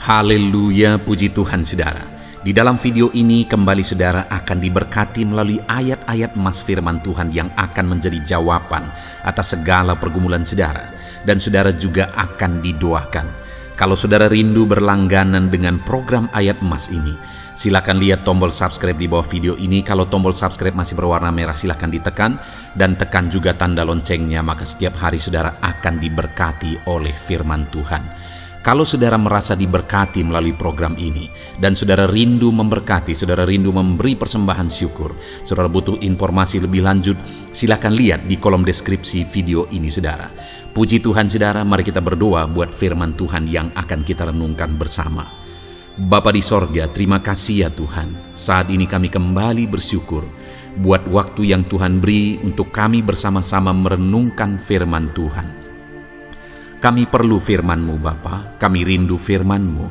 Haleluya, puji Tuhan saudara. Di dalam video ini kembali saudara akan diberkati melalui ayat-ayat emas firman Tuhan yang akan menjadi jawaban atas segala pergumulan saudara. Dan saudara juga akan didoakan. Kalau saudara rindu berlangganan dengan program ayat emas ini, silakan lihat tombol subscribe di bawah video ini. Kalau tombol subscribe masih berwarna merah, silakan ditekan dan tekan juga tanda loncengnya, maka setiap hari saudara akan diberkati oleh firman Tuhan. Kalau saudara merasa diberkati melalui program ini dan saudara rindu memberkati, saudara rindu memberi persembahan syukur, saudara butuh informasi lebih lanjut, silakan lihat di kolom deskripsi video ini saudara. Puji Tuhan saudara, mari kita berdoa buat firman Tuhan yang akan kita renungkan bersama. Bapa di sorga, terima kasih ya Tuhan. Saat ini kami kembali bersyukur buat waktu yang Tuhan beri untuk kami bersama-sama merenungkan firman Tuhan. Kami perlu firman-Mu Bapa, kami rindu firman-Mu.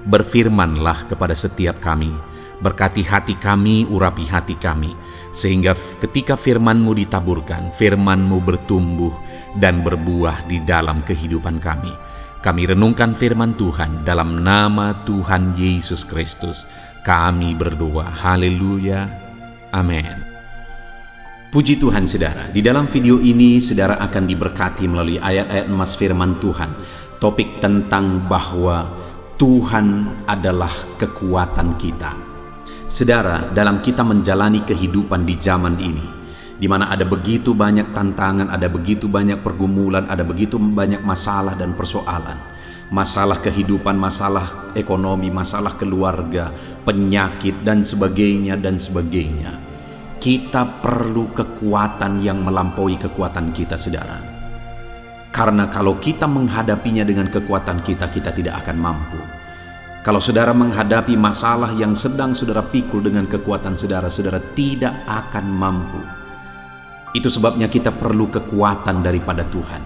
Berfirmanlah kepada setiap kami, berkati hati kami, urapi hati kami, sehingga ketika firman-Mu ditaburkan, firman-Mu bertumbuh dan berbuah di dalam kehidupan kami. Kami renungkan firman Tuhan dalam nama Tuhan Yesus Kristus. Kami berdoa, haleluya, amin. Puji Tuhan saudara, di dalam video ini saudara akan diberkati melalui ayat-ayat emas firman Tuhan. Topik tentang bahwa Tuhan adalah kekuatan kita. Saudara, dalam kita menjalani kehidupan di zaman ini, di mana ada begitu banyak tantangan, ada begitu banyak pergumulan, ada begitu banyak masalah dan persoalan. Masalah kehidupan, masalah ekonomi, masalah keluarga, penyakit dan sebagainya dan sebagainya. Kita perlu kekuatan yang melampaui kekuatan kita saudara. Karena kalau kita menghadapinya dengan kekuatan kita, kita tidak akan mampu. Kalau saudara menghadapi masalah yang sedang saudara pikul dengan kekuatan saudara, saudara tidak akan mampu. Itu sebabnya kita perlu kekuatan daripada Tuhan.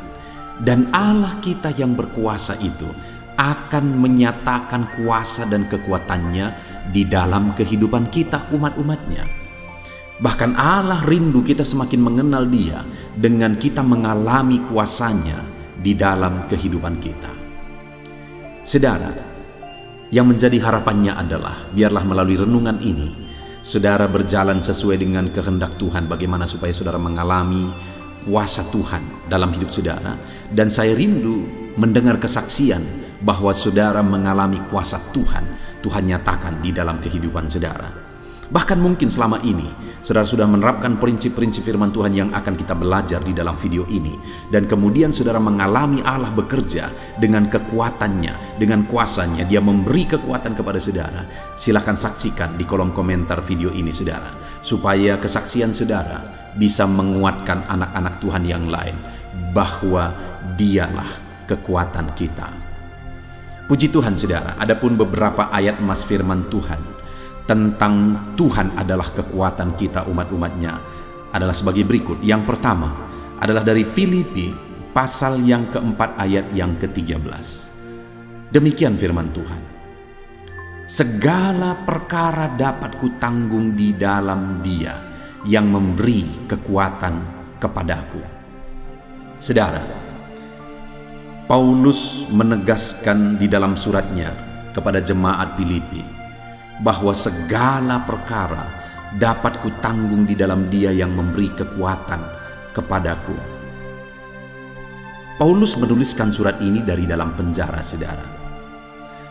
Dan Allah kita yang berkuasa itu akan menyatakan kuasa dan kekuatannya di dalam kehidupan kita umat-umatnya. Bahkan Allah rindu kita semakin mengenal Dia dengan kita mengalami kuasanya di dalam kehidupan kita. Saudara, yang menjadi harapannya adalah biarlah melalui renungan ini saudara berjalan sesuai dengan kehendak Tuhan, bagaimana supaya saudara mengalami kuasa Tuhan dalam hidup saudara. Dan saya rindu mendengar kesaksian bahwa saudara mengalami kuasa Tuhan, Tuhan nyatakan di dalam kehidupan saudara. Bahkan mungkin selama ini saudara sudah menerapkan prinsip-prinsip firman Tuhan yang akan kita belajar di dalam video ini. Dan kemudian saudara mengalami Allah bekerja dengan kekuatannya, dengan kuasanya. Dia memberi kekuatan kepada saudara. Silakan saksikan di kolom komentar video ini saudara, supaya kesaksian saudara bisa menguatkan anak-anak Tuhan yang lain bahwa Dialah kekuatan kita. Puji Tuhan saudara, adapun beberapa ayat emas firman Tuhan tentang Tuhan adalah kekuatan kita umat-umatnya adalah sebagai berikut. Yang pertama adalah dari Filipi pasal yang keempat ayat yang ke-13. Demikian firman Tuhan. Segala perkara dapat kutanggung di dalam Dia yang memberi kekuatan kepadaku. Saudara, Paulus menegaskan di dalam suratnya kepada jemaat Filipi bahwa segala perkara dapat kutanggung di dalam Dia yang memberi kekuatan kepadaku. Paulus menuliskan surat ini dari dalam penjara saudara.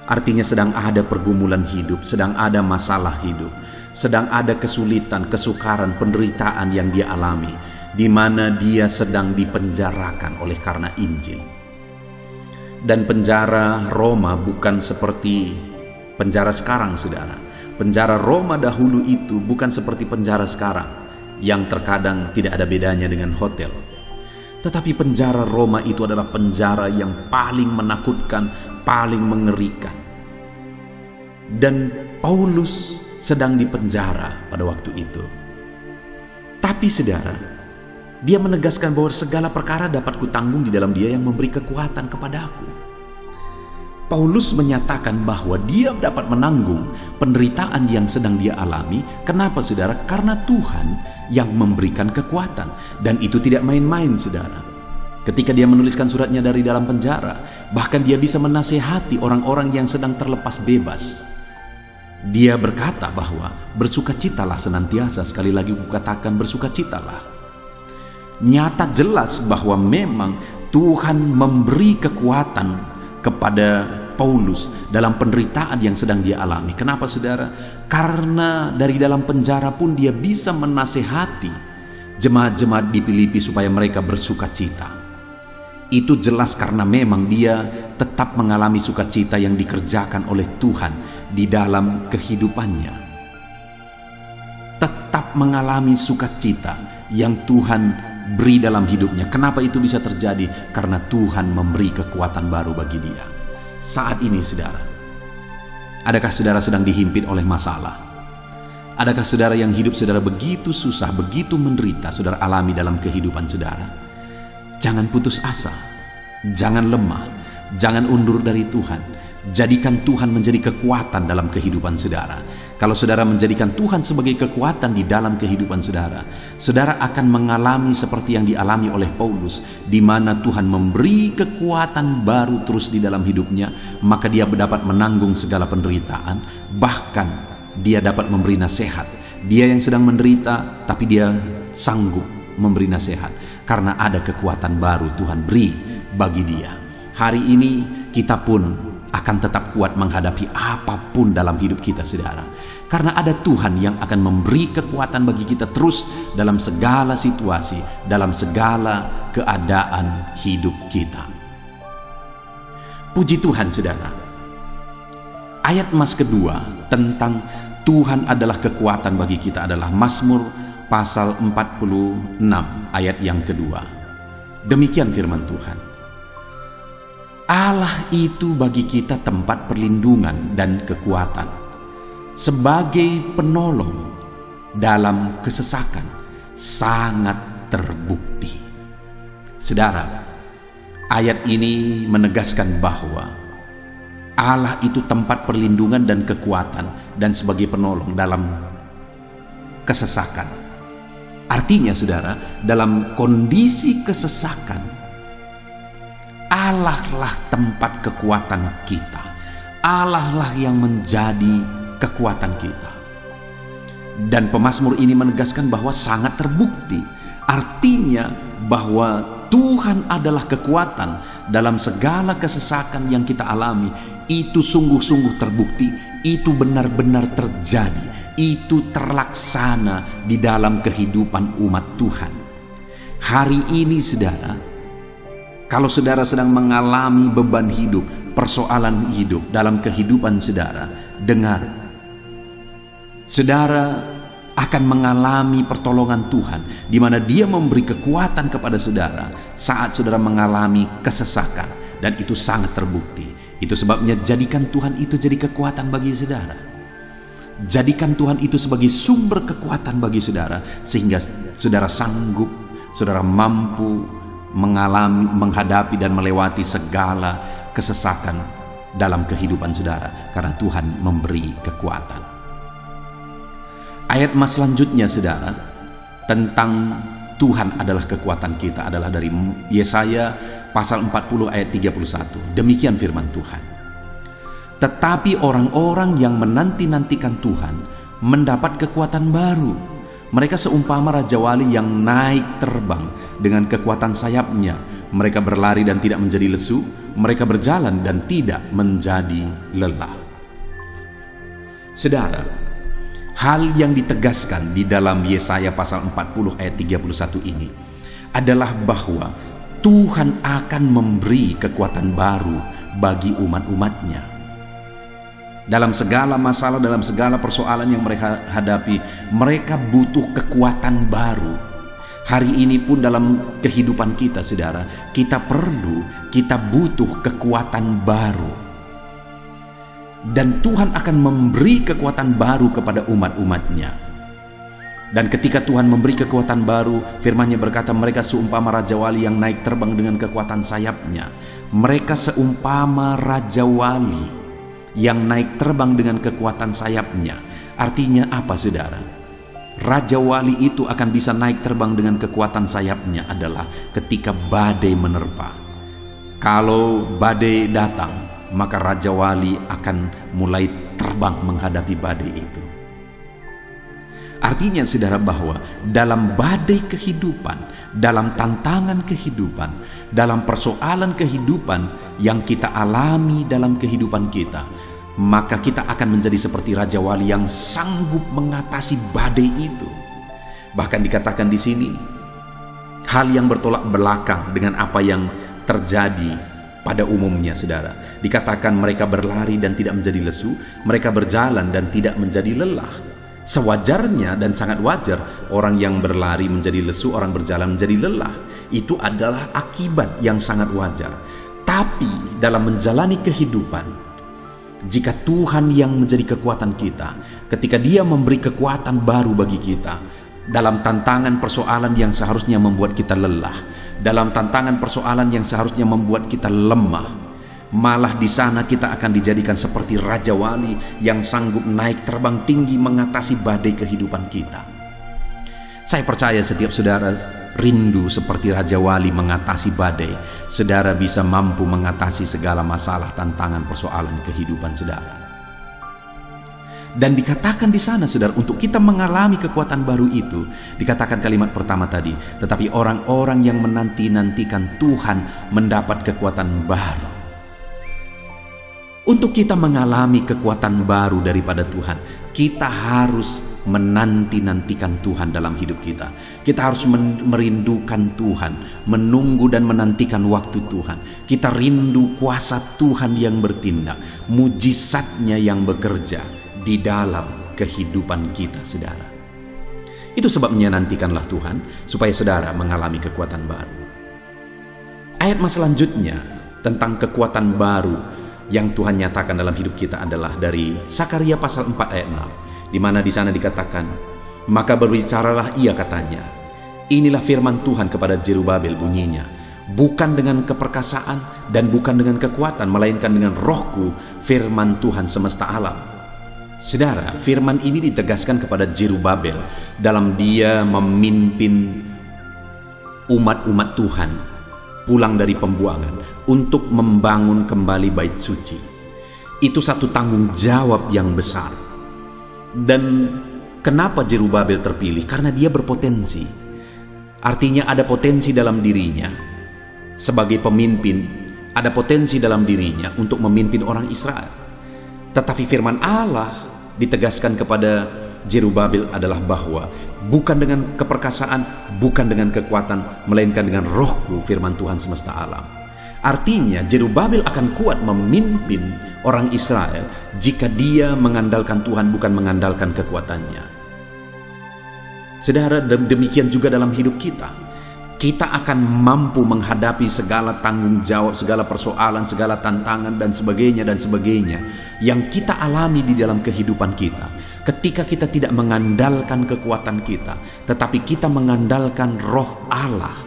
Artinya sedang ada pergumulan hidup, sedang ada masalah hidup, sedang ada kesulitan, kesukaran, penderitaan yang dia alami, di mana dia sedang dipenjarakan oleh karena Injil. Dan penjara Roma bukan seperti penjara sekarang saudara. Penjara Roma dahulu itu bukan seperti penjara sekarang yang terkadang tidak ada bedanya dengan hotel. Tetapi penjara Roma itu adalah penjara yang paling menakutkan, paling mengerikan. Dan Paulus sedang dipenjara pada waktu itu. Tapi saudara, dia menegaskan bahwa segala perkara dapat kutanggung di dalam Dia yang memberi kekuatan kepadaku. Paulus menyatakan bahwa dia dapat menanggung penderitaan yang sedang dia alami. Kenapa saudara? Karena Tuhan yang memberikan kekuatan. Dan itu tidak main-main saudara. Ketika dia menuliskan suratnya dari dalam penjara, bahkan dia bisa menasehati orang-orang yang sedang terlepas bebas. Dia berkata bahwa bersukacitalah senantiasa, sekali lagi kukatakan bersukacitalah. Nyata jelas bahwa memang Tuhan memberi kekuatan kepada Paulus dalam penderitaan yang sedang dia alami. Kenapa saudara? Karena dari dalam penjara pun dia bisa menasehati jemaat-jemaat di Filipi supaya mereka bersukacita. Itu jelas karena memang dia tetap mengalami sukacita yang dikerjakan oleh Tuhan di dalam kehidupannya. Tetap mengalami sukacita yang Tuhan beri dalam hidupnya. Kenapa itu bisa terjadi? Karena Tuhan memberi kekuatan baru bagi dia. Saat ini saudara, adakah saudara sedang dihimpit oleh masalah? Adakah saudara yang hidup saudara begitu susah, begitu menderita saudara alami dalam kehidupan saudara? Jangan putus asa, jangan lemah, jangan undur dari Tuhan. Jadikan Tuhan menjadi kekuatan dalam kehidupan saudara. Kalau saudara menjadikan Tuhan sebagai kekuatan di dalam kehidupan saudara, saudara akan mengalami seperti yang dialami oleh Paulus, di mana Tuhan memberi kekuatan baru terus di dalam hidupnya, maka dia dapat menanggung segala penderitaan, bahkan dia dapat memberi nasihat. Dia yang sedang menderita, tapi dia sanggup memberi nasihat karena ada kekuatan baru Tuhan beri bagi dia. Hari ini kita pun akan tetap kuat menghadapi apapun dalam hidup kita saudara, karena ada Tuhan yang akan memberi kekuatan bagi kita terus dalam segala situasi, dalam segala keadaan hidup kita. Puji Tuhan saudara. Ayat emas kedua tentang Tuhan adalah kekuatan bagi kita adalah Mazmur pasal 46 ayat yang kedua. Demikian firman Tuhan. Allah itu bagi kita tempat perlindungan dan kekuatan, sebagai penolong dalam kesesakan, sangat terbukti. Saudara, ayat ini menegaskan bahwa Allah itu tempat perlindungan dan kekuatan dan sebagai penolong dalam kesesakan. Artinya saudara, dalam kondisi kesesakan, Allah lah tempat kekuatan kita. Allah lah yang menjadi kekuatan kita. Dan pemazmur ini menegaskan bahwa sangat terbukti. Artinya bahwa Tuhan adalah kekuatan dalam segala kesesakan yang kita alami. Itu sungguh-sungguh terbukti. Itu benar-benar terjadi. Itu terlaksana di dalam kehidupan umat Tuhan. Hari ini saudara, kalau saudara sedang mengalami beban hidup, persoalan hidup dalam kehidupan saudara, dengar, saudara akan mengalami pertolongan Tuhan, di mana Dia memberi kekuatan kepada saudara saat saudara mengalami kesesakan, dan itu sangat terbukti. Itu sebabnya jadikan Tuhan itu jadi kekuatan bagi saudara. Jadikan Tuhan itu sebagai sumber kekuatan bagi saudara, sehingga saudara sanggup, saudara mampu menghadapi dan melewati segala kesesakan dalam kehidupan saudara, karena Tuhan memberi kekuatan. Ayat mas selanjutnya saudara, tentang Tuhan adalah kekuatan kita, adalah dari Yesaya pasal 40 ayat 31. Demikian firman Tuhan. Tetapi orang-orang yang menanti-nantikan Tuhan mendapat kekuatan baru. Mereka seumpama Raja Wali yang naik terbang dengan kekuatan sayapnya. Mereka berlari dan tidak menjadi lesu. Mereka berjalan dan tidak menjadi lelah. Saudara, hal yang ditegaskan di dalam Yesaya pasal 40 ayat 31 ini adalah bahwa Tuhan akan memberi kekuatan baru bagi umat-umatnya. Dalam segala masalah, dalam segala persoalan yang mereka hadapi, mereka butuh kekuatan baru. Hari ini pun dalam kehidupan kita saudara, kita butuh kekuatan baru. Dan Tuhan akan memberi kekuatan baru kepada umat-umatnya. Dan ketika Tuhan memberi kekuatan baru, firman-Nya berkata, mereka seumpama Raja Wali yang naik terbang dengan kekuatan sayapnya. Mereka seumpama Raja Wali yang naik terbang dengan kekuatan sayapnya. Artinya apa saudara? Raja Wali itu akan bisa naik terbang dengan kekuatan sayapnya adalah ketika badai menerpa. Kalau badai datang, maka Raja Wali akan mulai terbang menghadapi badai itu. Artinya saudara, bahwa dalam badai kehidupan, dalam tantangan kehidupan, dalam persoalan kehidupan yang kita alami dalam kehidupan kita, maka kita akan menjadi seperti Raja Wali yang sanggup mengatasi badai itu. Bahkan dikatakan di sini, hal yang bertolak belakang dengan apa yang terjadi pada umumnya, saudara. Dikatakan mereka berlari dan tidak menjadi lesu, mereka berjalan dan tidak menjadi lelah. Sewajarnya dan sangat wajar orang yang berlari menjadi lesu, orang berjalan menjadi lelah. Itu adalah akibat yang sangat wajar. Tapi dalam menjalani kehidupan, jika Tuhan yang menjadi kekuatan kita, ketika Dia memberi kekuatan baru bagi kita, dalam tantangan persoalan yang seharusnya membuat kita lelah, dalam tantangan persoalan yang seharusnya membuat kita lemah, malah di sana kita akan dijadikan seperti Raja Wali yang sanggup naik terbang tinggi mengatasi badai kehidupan kita. Saya percaya setiap saudara rindu seperti Raja Wali mengatasi badai. Saudara bisa mampu mengatasi segala masalah, tantangan, persoalan kehidupan saudara. Dan dikatakan di sana, saudara, untuk kita mengalami kekuatan baru itu, dikatakan kalimat pertama tadi, tetapi orang-orang yang menanti-nantikan Tuhan mendapat kekuatan baru. Untuk kita mengalami kekuatan baru daripada Tuhan, kita harus menanti-nantikan Tuhan dalam hidup kita. Kita harus merindukan Tuhan, menunggu dan menantikan waktu Tuhan. Kita rindu kuasa Tuhan yang bertindak, mujizatnya yang bekerja di dalam kehidupan kita, saudara. Itu sebabnya nantikanlah Tuhan, supaya saudara mengalami kekuatan baru. Ayat selanjutnya tentang kekuatan baru yang Tuhan nyatakan dalam hidup kita adalah dari Sakaria pasal 4 ayat 6, di mana di sana dikatakan, maka berbicaralah ia, katanya, inilah firman Tuhan kepada Zerubabel bunyinya, bukan dengan keperkasaan dan bukan dengan kekuatan, melainkan dengan rohku, firman Tuhan semesta alam. Saudara, firman ini ditegaskan kepada Zerubabel dalam dia memimpin umat-umat Tuhan pulang dari pembuangan untuk membangun kembali bait suci. Itu satu tanggung jawab yang besar. Dan kenapa Zerubabel terpilih? Karena dia berpotensi. Artinya ada potensi dalam dirinya sebagai pemimpin, ada potensi dalam dirinya untuk memimpin orang Israel. Tetapi firman Allah ditegaskan kepada Zerubabel adalah bahwa bukan dengan keperkasaan, bukan dengan kekuatan, melainkan dengan rohku, firman Tuhan semesta alam. Artinya Zerubabel akan kuat memimpin orang Israel jika dia mengandalkan Tuhan, bukan mengandalkan kekuatannya. Saudara, demikian juga dalam hidup kita. Kita akan mampu menghadapi segala tanggung jawab, segala persoalan, segala tantangan dan sebagainya yang kita alami di dalam kehidupan kita. Ketika kita tidak mengandalkan kekuatan kita, tetapi kita mengandalkan roh Allah.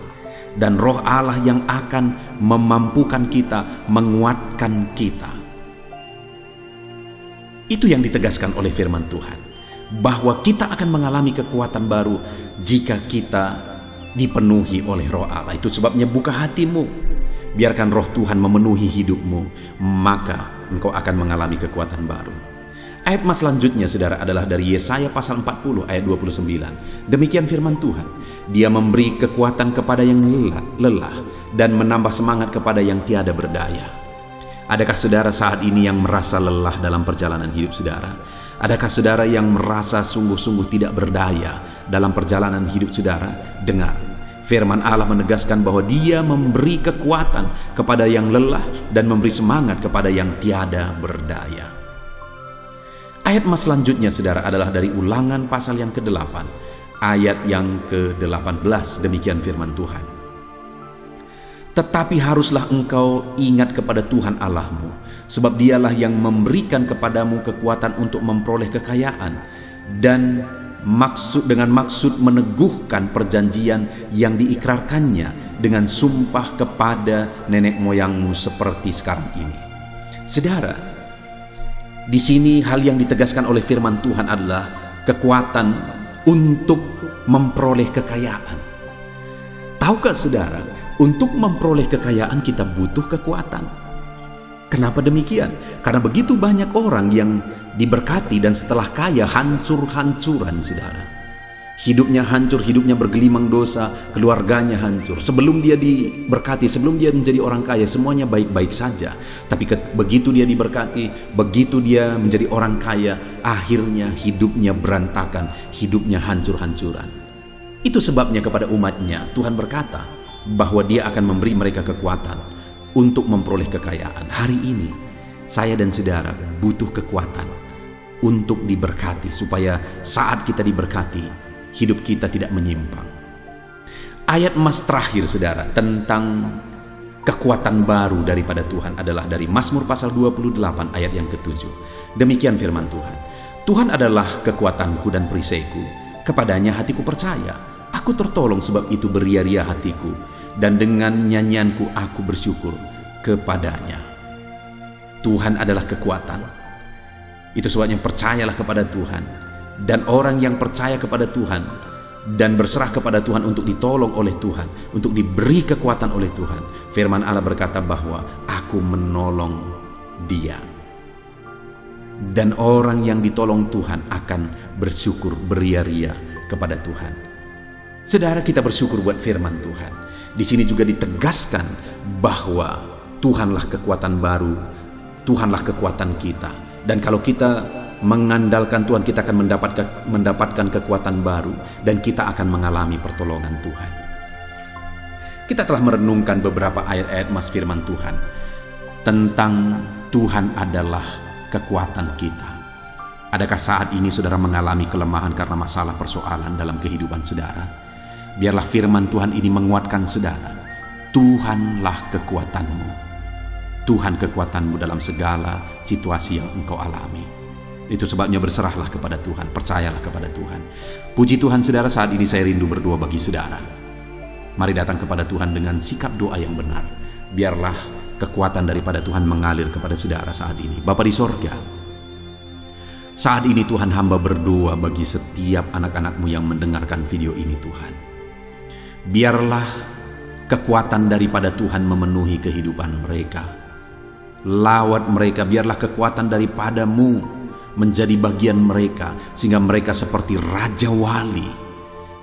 Dan roh Allah yang akan memampukan kita, menguatkan kita. Itu yang ditegaskan oleh firman Tuhan, bahwa kita akan mengalami kekuatan baru jika kita dipenuhi oleh roh Allah. Itu sebabnya buka hatimu, biarkan roh Tuhan memenuhi hidupmu, maka engkau akan mengalami kekuatan baru. Ayat selanjutnya, saudara, adalah dari Yesaya pasal 40 ayat 29. Demikian firman Tuhan, Dia memberi kekuatan kepada yang lelah dan menambah semangat kepada yang tiada berdaya. Adakah saudara saat ini yang merasa lelah dalam perjalanan hidup saudara? Adakah saudara yang merasa sungguh-sungguh tidak berdaya dalam perjalanan hidup saudara? Dengar, firman Allah menegaskan bahwa Dia memberi kekuatan kepada yang lelah dan memberi semangat kepada yang tiada berdaya. Ayat selanjutnya, saudara, adalah dari Ulangan pasal yang ke-8, ayat yang ke-18. Demikian firman Tuhan. Tetapi haruslah engkau ingat kepada Tuhan Allahmu, sebab Dialah yang memberikan kepadamu kekuatan untuk memperoleh kekayaan, dan dengan maksud meneguhkan perjanjian yang diikrarkannya dengan sumpah kepada nenek moyangmu seperti sekarang ini. Saudara, di sini hal yang ditegaskan oleh firman Tuhan adalah kekuatan untuk memperoleh kekayaan. Tahukah saudara, untuk memperoleh kekayaan kita butuh kekuatan. Kenapa demikian? Karena begitu banyak orang yang diberkati dan setelah kaya hancur-hancuran, saudara. Hidupnya hancur, hidupnya bergelimang dosa, keluarganya hancur. Sebelum dia diberkati, sebelum dia menjadi orang kaya, semuanya baik-baik saja. Tapi begitu dia diberkati, begitu dia menjadi orang kaya, akhirnya hidupnya berantakan, hidupnya hancur-hancuran. Itu sebabnya kepada umatnya, Tuhan berkata bahwa dia akan memberi mereka kekuatan untuk memperoleh kekayaan. Hari ini, saya dan saudara butuh kekuatan untuk diberkati, supaya saat kita diberkati, hidup kita tidak menyimpang. Ayat emas terakhir, saudara, tentang kekuatan baru daripada Tuhan adalah dari Mazmur pasal 28 ayat yang ke-7. Demikian firman Tuhan. Tuhan adalah kekuatanku dan perisaiku, kepadanya hatiku percaya. Aku tertolong, sebab itu beria-ria hatiku, dan dengan nyanyianku aku bersyukur kepadanya. Tuhan adalah kekuatan. Itu sebabnya percayalah kepada Tuhan. Dan orang yang percaya kepada Tuhan dan berserah kepada Tuhan untuk ditolong oleh Tuhan, untuk diberi kekuatan oleh Tuhan, firman Allah berkata bahwa aku menolong dia. Dan orang yang ditolong Tuhan akan bersyukur beria-ria kepada Tuhan. Saudara, kita bersyukur buat firman Tuhan. Di sini juga ditegaskan bahwa Tuhanlah kekuatan baru, Tuhanlah kekuatan kita. Dan kalau kita mengandalkan Tuhan, kita akan mendapatkan kekuatan baru, dan kita akan mengalami pertolongan Tuhan. Kita telah merenungkan beberapa ayat-ayat mas firman Tuhan tentang Tuhan adalah kekuatan kita. Adakah saat ini saudara mengalami kelemahan karena masalah persoalan dalam kehidupan saudara? Biarlah firman Tuhan ini menguatkan saudara. Tuhanlah kekuatanmu. Tuhan kekuatanmu dalam segala situasi yang engkau alami. Itu sebabnya berserahlah kepada Tuhan, percayalah kepada Tuhan. Puji Tuhan, saudara, saat ini saya rindu berdoa bagi saudara. Mari datang kepada Tuhan dengan sikap doa yang benar. Biarlah kekuatan daripada Tuhan mengalir kepada saudara saat ini. Bapa di sorga, saat ini Tuhan, hamba berdoa bagi setiap anak-anak-Mu yang mendengarkan video ini, Tuhan. Biarlah kekuatan daripada Tuhan memenuhi kehidupan mereka. Lawat mereka, biarlah kekuatan daripada-Mu menjadi bagian mereka, sehingga mereka seperti Raja Wali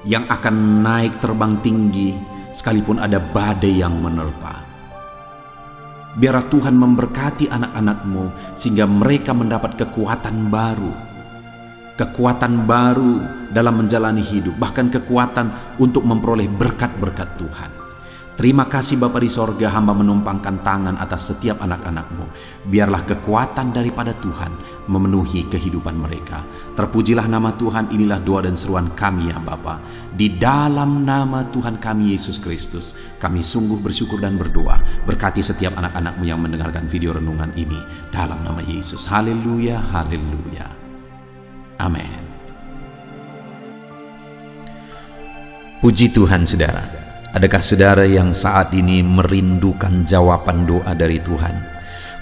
yang akan naik terbang tinggi sekalipun ada badai yang menerpa. Biarlah Tuhan memberkati anak-anak-Mu sehingga mereka mendapat kekuatan baru dalam menjalani hidup, bahkan kekuatan untuk memperoleh berkat-berkat Tuhan. Terima kasih Bapa di sorga, hamba menumpangkan tangan atas setiap anak-anak-Mu. Biarlah kekuatan daripada Tuhan memenuhi kehidupan mereka. Terpujilah nama Tuhan, inilah doa dan seruan kami ya Bapa. Di dalam nama Tuhan kami Yesus Kristus, kami sungguh bersyukur dan berdoa. Berkati setiap anak-anak-Mu yang mendengarkan video renungan ini. Dalam nama Yesus, haleluya, haleluya. Amin. Puji Tuhan, saudara. Adakah saudara yang saat ini merindukan jawaban doa dari Tuhan?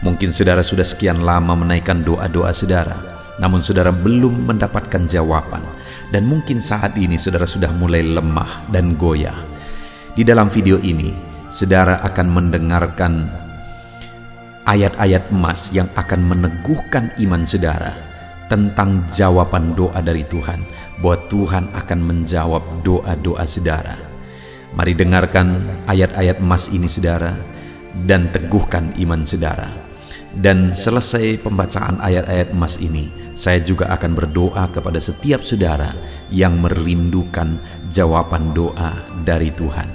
Mungkin saudara sudah sekian lama menaikkan doa-doa saudara, namun saudara belum mendapatkan jawaban. Dan mungkin saat ini saudara sudah mulai lemah dan goyah. Di dalam video ini, saudara akan mendengarkan ayat-ayat emas yang akan meneguhkan iman saudara tentang jawaban doa dari Tuhan, bahwa Tuhan akan menjawab doa-doa saudara. Mari dengarkan ayat-ayat emas ini saudara, dan teguhkan iman saudara. Dan selesai pembacaan ayat-ayat emas ini, saya juga akan berdoa kepada setiap saudara yang merindukan jawaban doa dari Tuhan.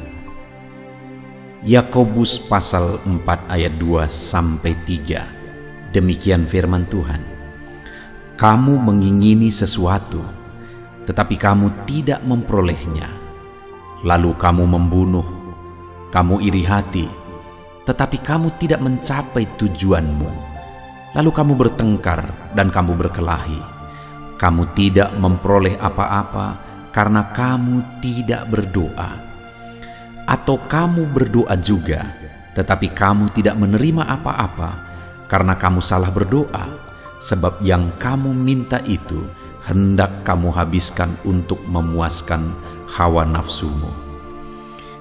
Yakobus pasal 4 ayat 2-3. Demikian firman Tuhan. Kamu mengingini sesuatu, tetapi kamu tidak memperolehnya. Lalu kamu membunuh, kamu iri hati, tetapi kamu tidak mencapai tujuanmu. Lalu kamu bertengkar dan kamu berkelahi. Kamu tidak memperoleh apa-apa karena kamu tidak berdoa. Atau kamu berdoa juga, tetapi kamu tidak menerima apa-apa karena kamu salah berdoa, sebab yang kamu minta itu hendak kamu habiskan untuk memuaskan hawa nafsumu.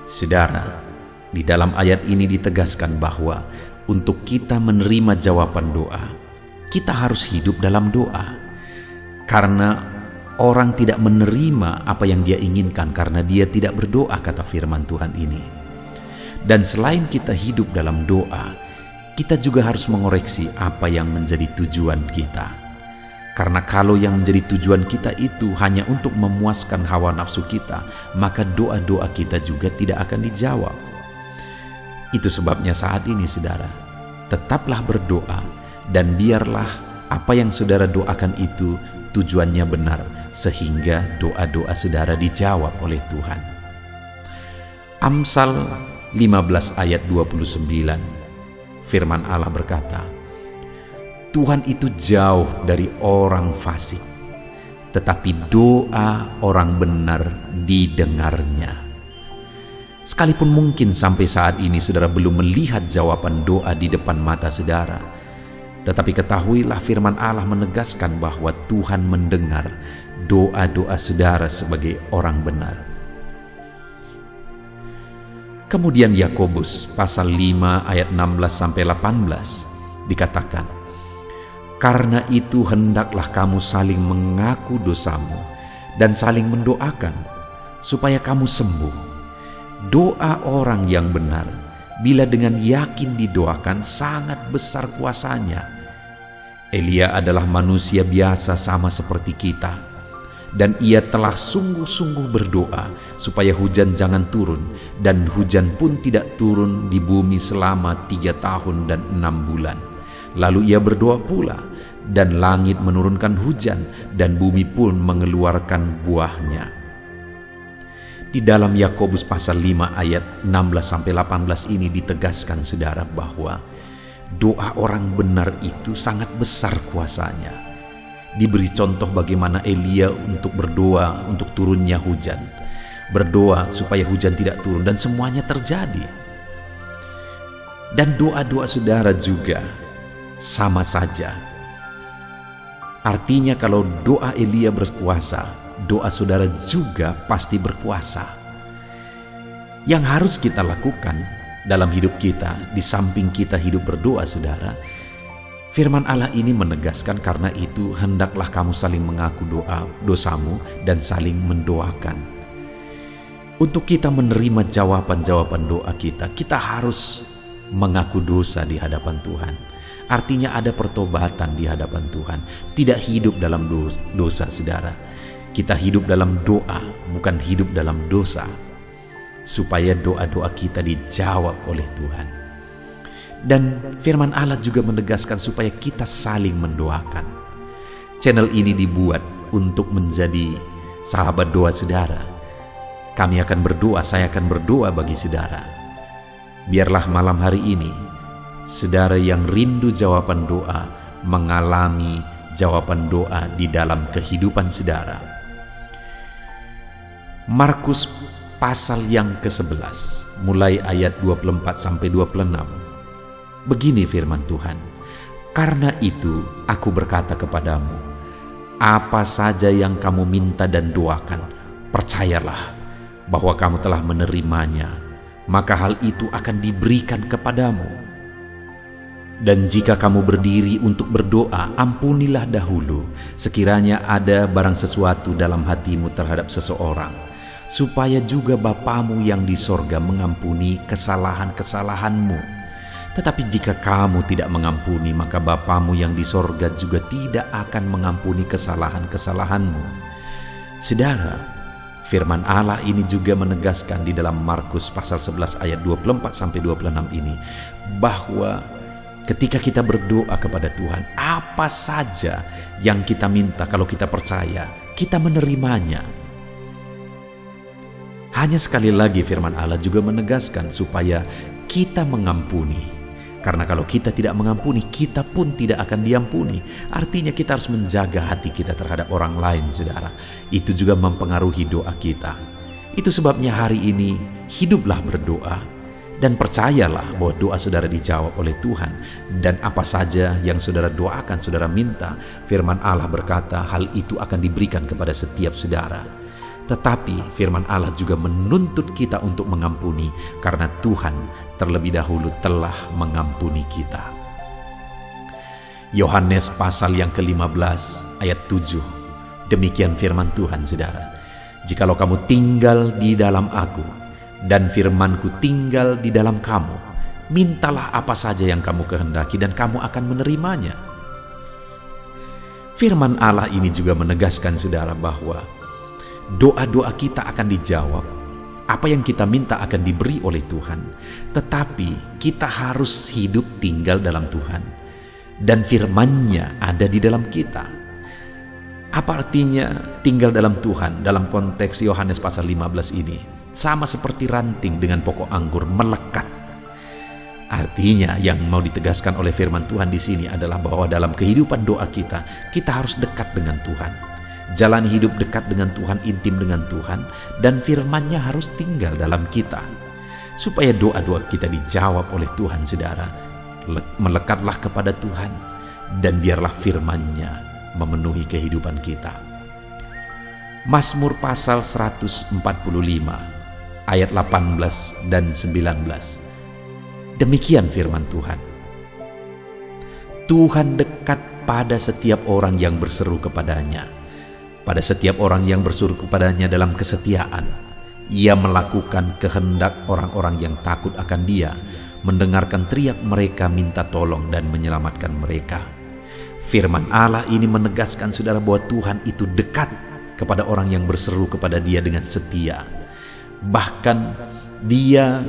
Saudara, di dalam ayat ini ditegaskan bahwa untuk kita menerima jawaban doa, kita harus hidup dalam doa. Karena orang tidak menerima apa yang dia inginkan karena dia tidak berdoa, kata firman Tuhan ini. Dan selain kita hidup dalam doa, kita juga harus mengoreksi apa yang menjadi tujuan kita. Karena kalau yang menjadi tujuan kita itu hanya untuk memuaskan hawa nafsu kita, maka doa-doa kita juga tidak akan dijawab. Itu sebabnya saat ini saudara, tetaplah berdoa dan biarlah apa yang saudara doakan itu tujuannya benar, sehingga doa-doa saudara dijawab oleh Tuhan. Amsal 15 ayat 29, firman Allah berkata, Tuhan itu jauh dari orang fasik, tetapi doa orang benar didengarnya. Sekalipun mungkin sampai saat ini saudara belum melihat jawaban doa di depan mata saudara, tetapi ketahuilah firman Allah menegaskan bahwa Tuhan mendengar doa-doa saudara sebagai orang benar. Kemudian Yakobus pasal 5 ayat 16-18 dikatakan, karena itu hendaklah kamu saling mengaku dosamu dan saling mendoakan supaya kamu sembuh. Doa orang yang benar, bila dengan yakin didoakan, sangat besar kuasanya. Elia adalah manusia biasa sama seperti kita, dan ia telah sungguh-sungguh berdoa supaya hujan jangan turun, dan hujan pun tidak turun di bumi selama 3 tahun dan 6 bulan. Lalu ia berdoa pula, dan langit menurunkan hujan, dan bumi pun mengeluarkan buahnya. Di dalam Yakobus pasal 5 ayat 16-18 ini ditegaskan saudara bahwa doa orang benar itu sangat besar kuasanya. Diberi contoh bagaimana Elia untuk berdoa untuk turunnya hujan, berdoa supaya hujan tidak turun, dan semuanya terjadi. Dan doa-doa saudara juga sama saja. Artinya kalau doa Elia berkuasa, doa saudara juga pasti berkuasa. Yang harus kita lakukan dalam hidup kita, di samping kita hidup berdoa saudara, firman Allah ini menegaskan, karena itu hendaklah kamu saling mengaku dosamu dan saling mendoakan. Untuk kita menerima jawaban-jawaban doa kita, kita harus mengaku dosa di hadapan Tuhan. Artinya ada pertobatan di hadapan Tuhan, tidak hidup dalam dosa saudara. Kita hidup dalam doa, bukan hidup dalam dosa, supaya doa-doa kita dijawab oleh Tuhan. Dan firman Allah juga menegaskan supaya kita saling mendoakan. Channel ini dibuat untuk menjadi sahabat doa saudara. Kami akan berdoa, saya akan berdoa bagi saudara. Biarlah malam hari ini, saudara yang rindu jawaban doa, mengalami jawaban doa di dalam kehidupan saudara. Markus pasal yang ke-11 mulai ayat 24-26. Begini firman Tuhan, karena itu aku berkata kepadamu, apa saja yang kamu minta dan doakan, percayalah bahwa kamu telah menerimanya, maka hal itu akan diberikan kepadamu. Dan jika kamu berdiri untuk berdoa, ampunilah dahulu sekiranya ada barang sesuatu dalam hatimu terhadap seseorang, supaya juga Bapamu yang di sorga mengampuni kesalahan-kesalahanmu. Tetapi jika kamu tidak mengampuni, maka Bapamu yang di sorga juga tidak akan mengampuni kesalahan-kesalahanmu. Saudara, firman Allah ini juga menegaskan di dalam Markus pasal 11 ayat 24-26 ini, bahwa ketika kita berdoa kepada Tuhan, apa saja yang kita minta, kalau kita percaya, kita menerimanya. Hanya sekali lagi firman Allah juga menegaskan supaya kita mengampuni. Karena kalau kita tidak mengampuni, kita pun tidak akan diampuni. Artinya kita harus menjaga hati kita terhadap orang lain, saudara. Itu juga mempengaruhi doa kita. Itu sebabnya hari ini hiduplah berdoa Dan percayalah bahwa doa saudara dijawab oleh Tuhan. Dan apa saja yang saudara doakan, saudara minta, firman Allah berkata hal itu akan diberikan kepada setiap saudara. Tetapi firman Allah juga menuntut kita untuk mengampuni, karena Tuhan terlebih dahulu telah mengampuni kita. Yohanes pasal yang ke-15 ayat 7. Demikian firman Tuhan, saudara. Jikalau kamu tinggal di dalam Aku, dan firman-Ku tinggal di dalam kamu, mintalah apa saja yang kamu kehendaki dan kamu akan menerimanya. Firman Allah ini juga menegaskan saudara bahwa doa-doa kita akan dijawab. Apa yang kita minta akan diberi oleh Tuhan. Tetapi kita harus hidup tinggal dalam Tuhan. Dan firman-Nya ada di dalam kita. Apa artinya tinggal dalam Tuhan dalam konteks Yohanes pasal 15 ini? Sama seperti ranting dengan pokok anggur melekat. Artinya yang mau ditegaskan oleh firman Tuhan di sini adalah bahwa dalam kehidupan doa kita harus dekat dengan Tuhan. Jalan hidup dekat dengan Tuhan, intim dengan Tuhan, dan firman-Nya harus tinggal dalam kita. Supaya doa-doa kita dijawab oleh Tuhan, saudara, melekatlah kepada Tuhan, dan biarlah firman-Nya memenuhi kehidupan kita. Mazmur pasal 145 ayat 18 dan 19. Demikian firman Tuhan. Tuhan dekat pada setiap orang yang berseru kepadanya. Pada setiap orang yang berseru kepadanya dalam kesetiaan. Ia melakukan kehendak orang-orang yang takut akan Dia, mendengarkan teriak mereka minta tolong dan menyelamatkan mereka. Firman Allah ini menegaskan saudara bahwa Tuhan itu dekat kepada orang yang berseru kepada Dia dengan setia. Bahkan Dia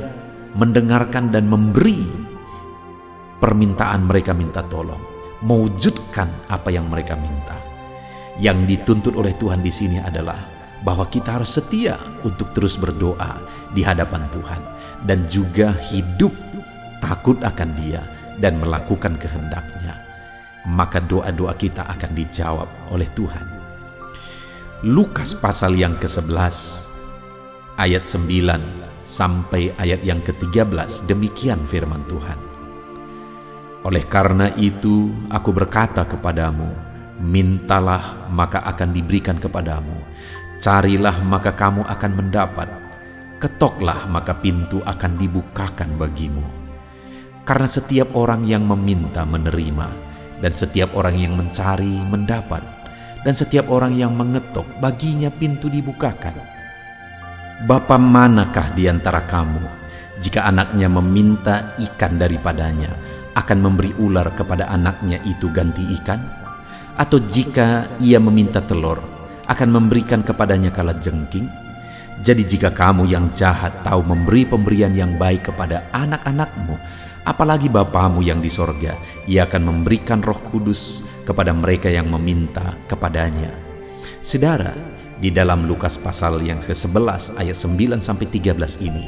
mendengarkan dan memberi permintaan mereka minta tolong, mewujudkan apa yang mereka minta. Yang dituntut oleh Tuhan di sini adalah bahwa kita harus setia untuk terus berdoa di hadapan Tuhan dan juga hidup takut akan Dia dan melakukan kehendak-Nya. Maka doa-doa kita akan dijawab oleh Tuhan. Lukas pasal yang ke-11 ayat 9 sampai ayat yang ke-13, demikian firman Tuhan. Oleh karena itu aku berkata kepadamu, mintalah maka akan diberikan kepadamu, carilah maka kamu akan mendapat, ketoklah maka pintu akan dibukakan bagimu. Karena setiap orang yang meminta menerima, dan setiap orang yang mencari mendapat, dan setiap orang yang mengetok baginya pintu dibukakan. Bapa manakah di antara kamu, jika anaknya meminta ikan daripadanya, akan memberi ular kepada anaknya itu ganti ikan? Atau jika ia meminta telur, akan memberikan kepadanya kalajengking? Jadi jika kamu yang jahat tahu memberi pemberian yang baik kepada anak-anakmu, apalagi Bapamu yang di sorga, Ia akan memberikan Roh Kudus kepada mereka yang meminta kepadanya. Saudara, di dalam Lukas pasal yang ke-11 ayat 9 sampai 13 ini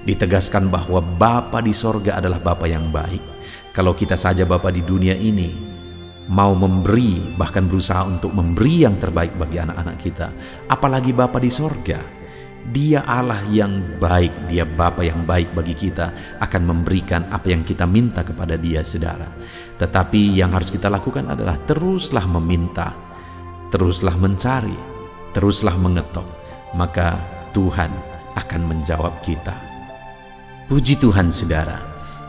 ditegaskan bahwa Bapa di sorga adalah Bapa yang baik. Kalau kita saja Bapa di dunia ini mau memberi, bahkan berusaha untuk memberi yang terbaik bagi anak-anak kita, apalagi Bapa di sorga. Dia Allah yang baik, Dia Bapa yang baik bagi kita, akan memberikan apa yang kita minta kepada Dia, saudara. Tetapi yang harus kita lakukan adalah teruslah meminta, teruslah mencari, teruslah mengetok, maka Tuhan akan menjawab kita. Puji Tuhan, saudara.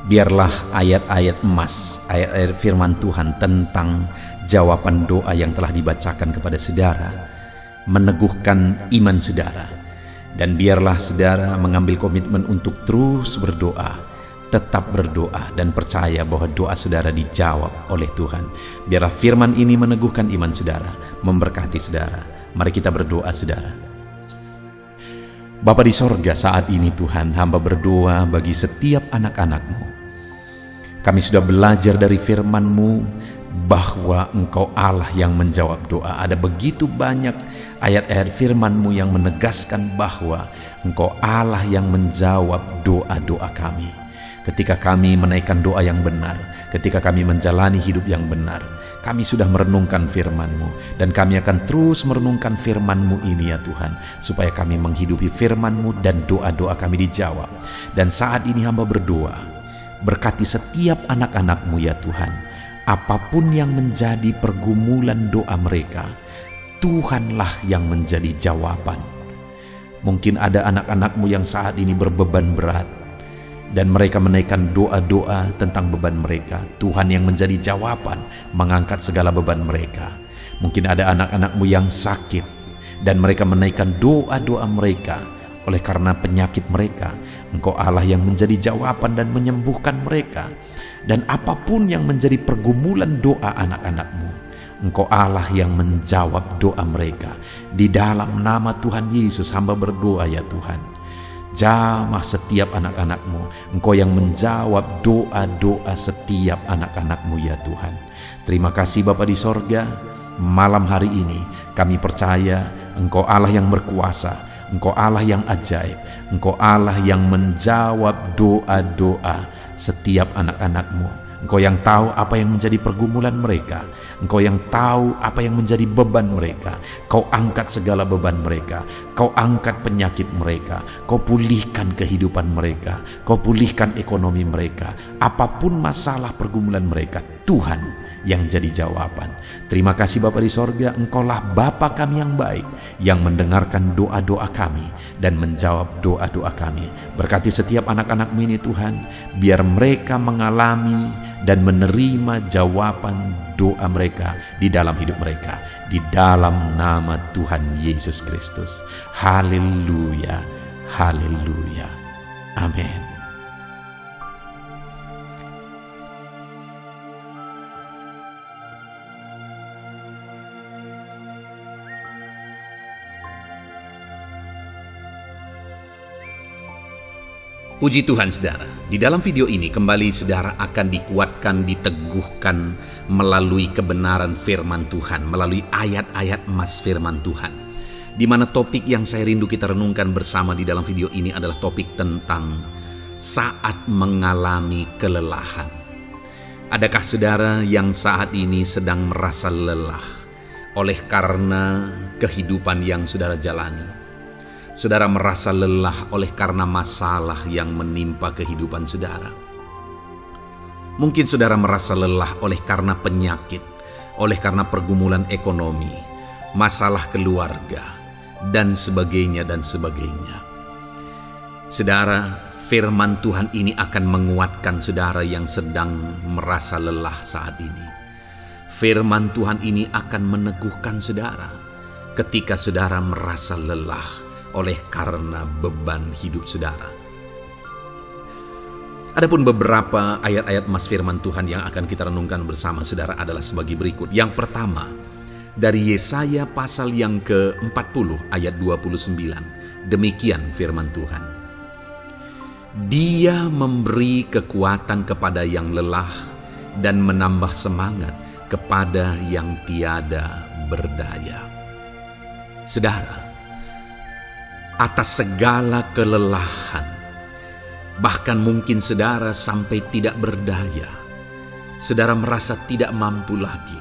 Biarlah ayat-ayat emas, ayat-ayat firman Tuhan tentang jawaban doa yang telah dibacakan kepada saudara meneguhkan iman saudara. Dan biarlah saudara mengambil komitmen untuk terus berdoa, tetap berdoa dan percaya bahwa doa saudara dijawab oleh Tuhan. Biarlah firman ini meneguhkan iman saudara, memberkati saudara. Mari kita berdoa, saudara. Bapa di sorga, saat ini Tuhan, hamba berdoa bagi setiap anak-anak-Mu. Kami sudah belajar dari firman-Mu bahwa Engkau Allah yang menjawab doa. Ada begitu banyak ayat-ayat firman-Mu yang menegaskan bahwa Engkau Allah yang menjawab doa-doa kami. Ketika kami menaikkan doa yang benar, ketika kami menjalani hidup yang benar, Kami sudah merenungkan firman-Mu, dan kami akan terus merenungkan firman-Mu ini ya Tuhan, supaya kami menghidupi firman-Mu dan doa-doa kami dijawab. Dan saat ini hamba berdoa, berkati setiap anak-anak-Mu ya Tuhan. Apapun yang menjadi pergumulan doa mereka, Tuhanlah yang menjadi jawaban. Mungkin ada anak-anak-Mu yang saat ini berbeban berat, dan mereka menaikkan doa-doa tentang beban mereka. Tuhan yang menjadi jawaban, mengangkat segala beban mereka. Mungkin ada anak-anak-Mu yang sakit, dan mereka menaikkan doa-doa mereka. Oleh karena penyakit mereka, Engkau Allah yang menjadi jawaban dan menyembuhkan mereka. Dan apapun yang menjadi pergumulan doa anak-anak-Mu, Engkau Allah yang menjawab doa mereka. Di dalam nama Tuhan Yesus hamba berdoa ya Tuhan. Jamah setiap anak-anak-Mu. Engkau yang menjawab doa-doa setiap anak-anak-Mu ya Tuhan. Terima kasih Bapa di sorga. Malam hari ini kami percaya Engkau Allah yang berkuasa, Engkau Allah yang ajaib, Engkau Allah yang menjawab doa-doa setiap anak-anak-Mu. Engkau yang tahu apa yang menjadi pergumulan mereka. Engkau yang tahu apa yang menjadi beban mereka. Kau angkat segala beban mereka. Kau angkat penyakit mereka. Kau pulihkan kehidupan mereka. Kau pulihkan ekonomi mereka. Apapun masalah pergumulan mereka, Tuhan yang jadi jawaban. Terima kasih Bapa di sorga, Engkaulah Bapa kami yang baik, yang mendengarkan doa-doa kami dan menjawab doa-doa kami. Berkati setiap anak-anak-Mu ini Tuhan, biar mereka mengalami dan menerima jawaban doa mereka di dalam hidup mereka, di dalam nama Tuhan Yesus Kristus. Haleluya, haleluya, amin. Puji Tuhan saudara, di dalam video ini kembali saudara akan dikuatkan, diteguhkan melalui kebenaran firman Tuhan, melalui ayat-ayat emas firman Tuhan. Di mana topik yang saya rindu kita renungkan bersama di dalam video ini adalah topik tentang saat mengalami kelelahan. Adakah saudara yang saat ini sedang merasa lelah oleh karena kehidupan yang saudara jalani? Saudara merasa lelah oleh karena masalah yang menimpa kehidupan saudara. Mungkin saudara merasa lelah oleh karena penyakit, oleh karena pergumulan ekonomi, masalah keluarga, dan sebagainya dan sebagainya. Saudara, firman Tuhan ini akan menguatkan saudara yang sedang merasa lelah saat ini. Firman Tuhan ini akan meneguhkan saudara ketika saudara merasa lelah oleh karena beban hidup saudara. Adapun beberapa ayat-ayat emas firman Tuhan yang akan kita renungkan bersama saudara adalah sebagai berikut. Yang pertama, dari Yesaya pasal yang ke-40 ayat 29. Demikian firman Tuhan. Dia memberi kekuatan kepada yang lelah dan menambah semangat kepada yang tiada berdaya. Saudara, atas segala kelelahan, bahkan mungkin saudara sampai tidak berdaya, saudara merasa tidak mampu lagi,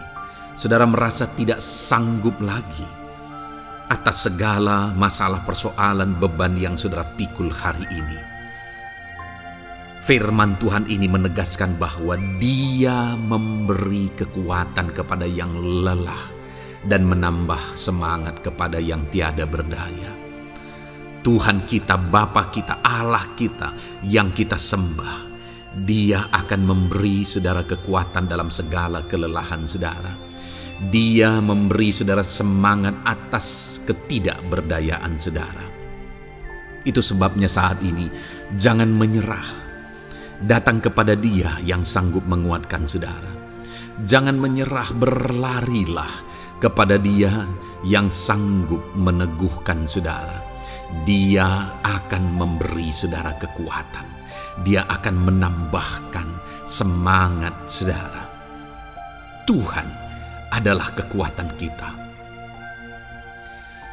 saudara merasa tidak sanggup lagi, atas segala masalah persoalan beban yang saudara pikul hari ini. Firman Tuhan ini menegaskan bahwa Dia memberi kekuatan kepada yang lelah dan menambah semangat kepada yang tiada berdaya. Tuhan kita, Bapa kita, Allah kita yang kita sembah, Dia akan memberi saudara kekuatan dalam segala kelelahan saudara. Dia memberi saudara semangat atas ketidakberdayaan saudara. Itu sebabnya saat ini jangan menyerah. Datang kepada Dia yang sanggup menguatkan saudara. Jangan menyerah, berlarilah kepada Dia yang sanggup meneguhkan saudara. Dia akan memberi saudara kekuatan. Dia akan menambahkan semangat saudara. Tuhan adalah kekuatan kita.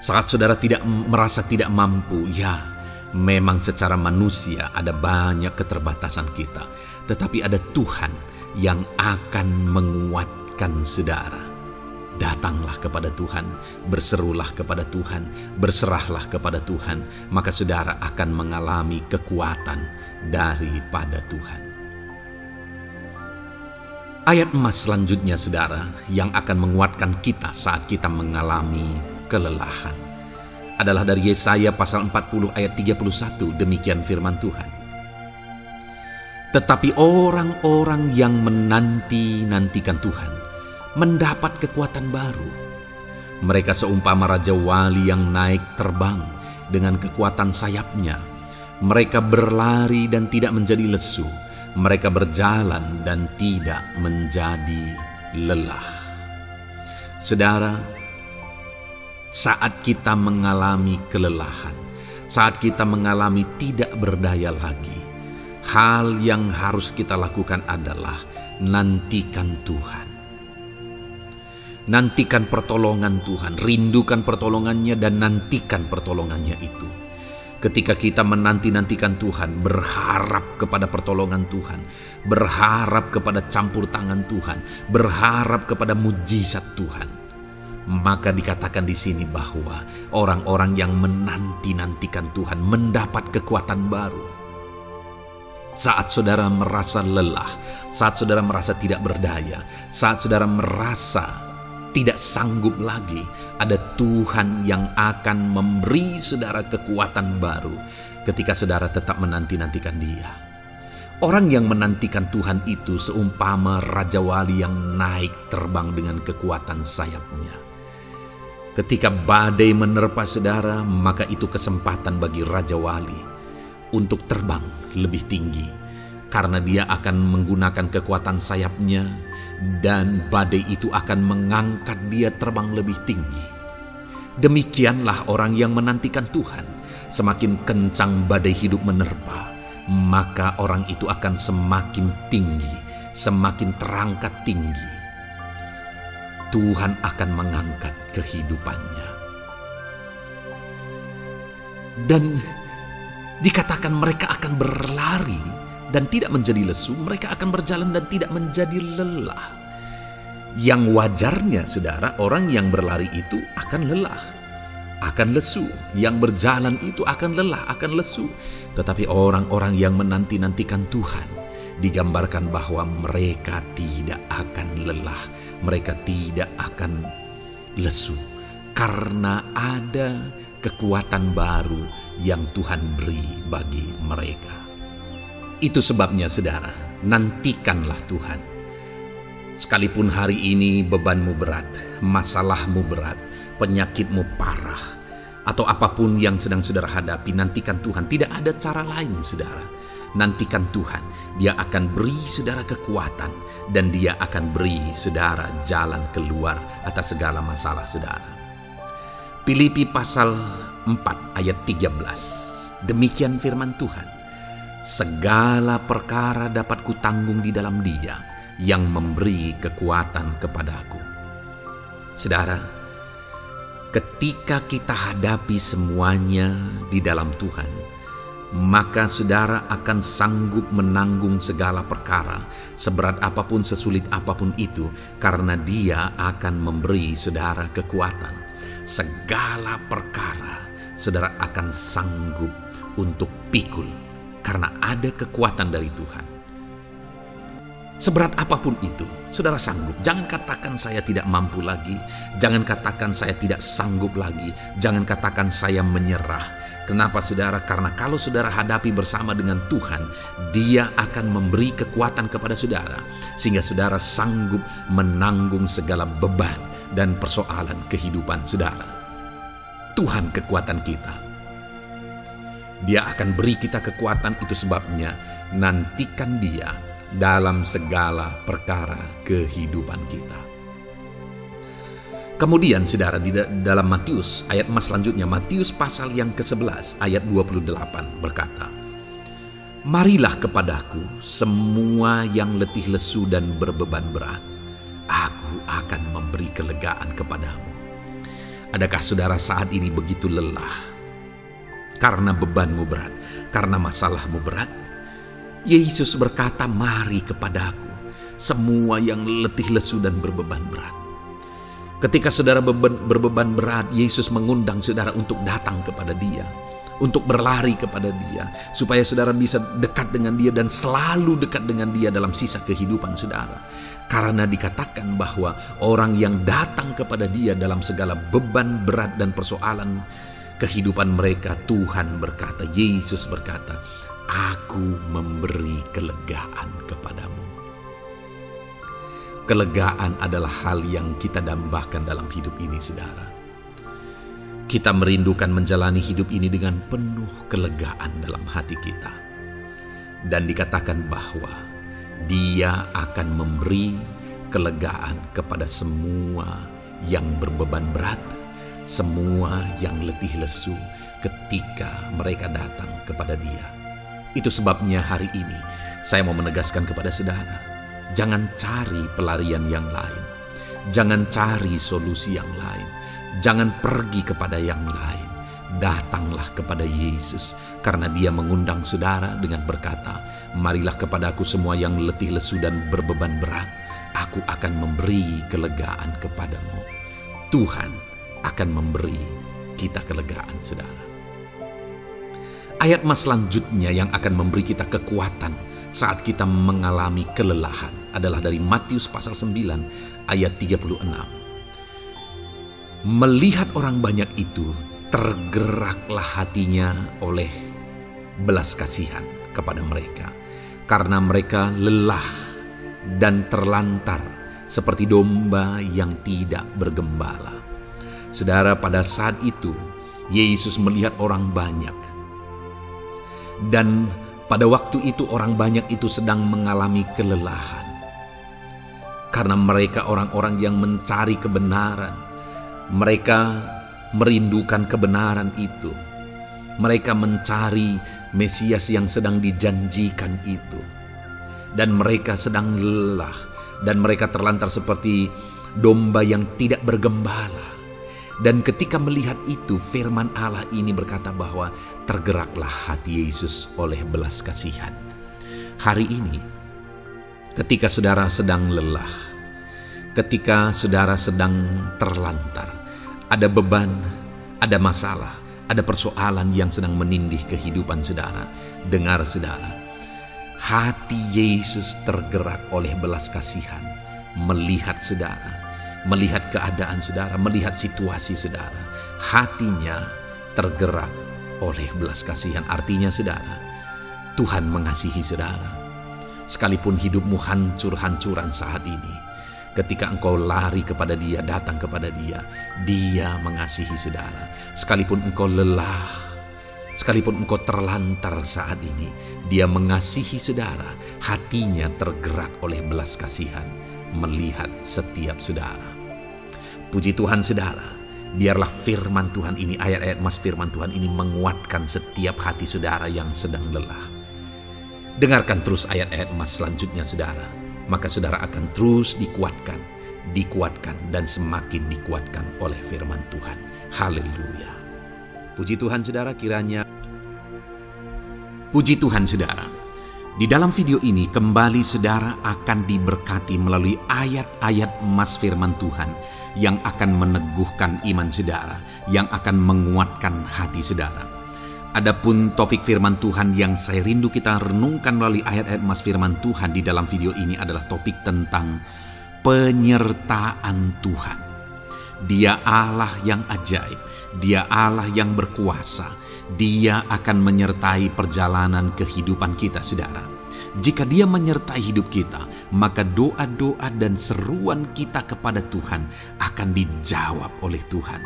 Saat saudara merasa tidak mampu, ya memang secara manusia ada banyak keterbatasan kita. Tetapi ada Tuhan yang akan menguatkan menguatkan saudara. Datanglah kepada Tuhan, berserulah kepada Tuhan, berserahlah kepada Tuhan, maka saudara akan mengalami kekuatan daripada Tuhan. Ayat emas selanjutnya saudara yang akan menguatkan kita saat kita mengalami kelelahan adalah dari Yesaya pasal 40 ayat 31. Demikian firman Tuhan. Tetapi orang-orang yang menanti-nantikan Tuhan mendapat kekuatan baru. Mereka seumpama raja wali yang naik terbang dengan kekuatan sayapnya. Mereka berlari dan tidak menjadi lesu. Mereka berjalan dan tidak menjadi lelah. Saudara, saat kita mengalami kelelahan, saat kita mengalami tidak berdaya lagi, hal yang harus kita lakukan adalah nantikan Tuhan. Nantikan pertolongan Tuhan, rindukan pertolongannya dan nantikan pertolongannya itu. Ketika kita menanti-nantikan Tuhan, berharap kepada pertolongan Tuhan, berharap kepada campur tangan Tuhan, berharap kepada mujizat Tuhan, maka dikatakan di sini bahwa orang-orang yang menanti-nantikan Tuhan mendapat kekuatan baru. Saat saudara merasa lelah, saat saudara merasa tidak berdaya, saat saudara merasa tidak sanggup lagi, ada Tuhan yang akan memberi saudara kekuatan baru ketika saudara tetap menanti-nantikan Dia. Orang yang menantikan Tuhan itu seumpama Raja Wali yang naik terbang dengan kekuatan sayapnya. Ketika badai menerpa saudara, maka itu kesempatan bagi Raja Wali untuk terbang lebih tinggi, karena dia akan menggunakan kekuatan sayapnya dan badai itu akan mengangkat dia terbang lebih tinggi. Demikianlah orang yang menantikan Tuhan. Semakin kencang badai hidup menerpa, maka orang itu akan semakin tinggi, semakin terangkat tinggi. Tuhan akan mengangkat kehidupannya. Dan dikatakan mereka akan berlari dan tidak menjadi lesu, mereka akan berjalan dan tidak menjadi lelah. Yang wajarnya saudara, orang yang berlari itu akan lelah, akan lesu. Yang berjalan itu akan lelah, akan lesu. Tetapi orang-orang yang menanti-nantikan Tuhan, digambarkan bahwa mereka tidak akan lelah, mereka tidak akan lesu, karena ada kekuatan baru yang Tuhan beri bagi mereka. Itu sebabnya saudara, nantikanlah Tuhan. Sekalipun hari ini bebanmu berat, masalahmu berat, penyakitmu parah, atau apapun yang sedang saudara hadapi, nantikan Tuhan. Tidak ada cara lain saudara. Nantikan Tuhan. Dia akan beri saudara kekuatan dan Dia akan beri saudara jalan keluar atas segala masalah saudara. Filipi pasal 4 ayat 13. Demikian firman Tuhan. Segala perkara dapat kutanggung di dalam Dia yang memberi kekuatan kepadaku. Saudara, ketika kita hadapi semuanya di dalam Tuhan, maka saudara akan sanggup menanggung segala perkara, seberat apapun, sesulit apapun itu, karena Dia akan memberi saudara kekuatan. Segala perkara saudara akan sanggup untuk pikul, karena ada kekuatan dari Tuhan. Seberat apapun itu, saudara sanggup. Jangan katakan saya tidak mampu lagi. Jangan katakan saya tidak sanggup lagi. Jangan katakan saya menyerah. Kenapa saudara? Karena kalau saudara hadapi bersama dengan Tuhan, Dia akan memberi kekuatan kepada saudara, sehingga saudara sanggup menanggung segala beban dan persoalan kehidupan saudara. Tuhan kekuatan kita. Dia akan beri kita kekuatan, itu sebabnya nantikan Dia dalam segala perkara kehidupan kita. Kemudian saudara, di dalam Matius ayat selanjutnya, Matius pasal yang ke-11 ayat 28 berkata, "Marilah kepadaku semua yang letih lesu dan berbeban berat, aku akan memberi kelegaan kepadamu." Adakah saudara saat ini begitu lelah karena bebanmu berat, karena masalahmu berat? Yesus berkata, "Mari kepadaku, semua yang letih lesu dan berbeban berat. Ketika saudara berbeban berat, Yesus mengundang saudara untuk datang kepada Dia, untuk berlari kepada Dia, supaya saudara bisa dekat dengan Dia dan selalu dekat dengan Dia dalam sisa kehidupan saudara. Karena dikatakan bahwa orang yang datang kepada Dia dalam segala beban berat dan persoalan kehidupan mereka, Tuhan berkata, Yesus berkata, Aku memberi kelegaan kepadamu. Kelegaan adalah hal yang kita dambakan dalam hidup ini, saudara. Kita merindukan menjalani hidup ini dengan penuh kelegaan dalam hati kita. Dan dikatakan bahwa Dia akan memberi kelegaan kepada semua yang berbeban berat, semua yang letih lesu ketika mereka datang kepada Dia. Itu sebabnya hari ini saya mau menegaskan kepada saudara, jangan cari pelarian yang lain. Jangan cari solusi yang lain. Jangan pergi kepada yang lain. Datanglah kepada Yesus, karena Dia mengundang saudara dengan berkata, marilah kepadaku semua yang letih lesu dan berbeban berat. Aku akan memberi kelegaan kepadamu. Tuhan akan memberi kita kelegaan, saudara. Ayat mas selanjutnya yang akan memberi kita kekuatan saat kita mengalami kelelahan adalah dari Matius pasal 9 ayat 36. Melihat orang banyak itu, tergeraklah hatinya oleh belas kasihan kepada mereka, karena mereka lelah dan terlantar seperti domba yang tidak bergembala. Saudara, pada saat itu Yesus melihat orang banyak. Dan pada waktu itu orang banyak itu sedang mengalami kelelahan. Karena mereka orang-orang yang mencari kebenaran. Mereka merindukan kebenaran itu. Mereka mencari Mesias yang sedang dijanjikan itu. Dan mereka sedang lelah. Dan mereka terlantar seperti domba yang tidak bergembala. Dan ketika melihat itu, firman Allah ini berkata bahwa tergeraklah hati Yesus oleh belas kasihan. Hari ini, ketika saudara sedang lelah, ketika saudara sedang terlantar, ada beban, ada masalah, ada persoalan yang sedang menindih kehidupan saudara. Dengar saudara, hati Yesus tergerak oleh belas kasihan, melihat saudara, melihat keadaan saudara, melihat situasi saudara. Hatinya tergerak oleh belas kasihan. Artinya saudara, Tuhan mengasihi saudara. Sekalipun hidupmu hancur-hancuran saat ini, ketika engkau lari kepada Dia, datang kepada Dia, Dia mengasihi saudara. Sekalipun engkau lelah, sekalipun engkau terlantar saat ini, Dia mengasihi saudara. Hatinya tergerak oleh belas kasihan melihat setiap saudara. Puji Tuhan saudara, biarlah firman Tuhan ini, ayat-ayat mas firman Tuhan ini menguatkan setiap hati saudara yang sedang lelah. Dengarkan terus ayat-ayat mas selanjutnya saudara, maka saudara akan terus dikuatkan, dan semakin dikuatkan oleh firman Tuhan. Haleluya. Puji Tuhan saudara, kiranya. Puji Tuhan saudara, di dalam video ini kembali saudara akan diberkati melalui ayat-ayat emas firman Tuhan yang akan meneguhkan iman saudara, yang akan menguatkan hati saudara. Adapun topik firman Tuhan yang saya rindu kita renungkan melalui ayat-ayat emas firman Tuhan di dalam video ini adalah topik tentang penyertaan Tuhan. Dia Allah yang ajaib, Dia Allah yang berkuasa. Dia akan menyertai perjalanan kehidupan kita saudara. Jika Dia menyertai hidup kita, maka doa-doa dan seruan kita kepada Tuhan akan dijawab oleh Tuhan.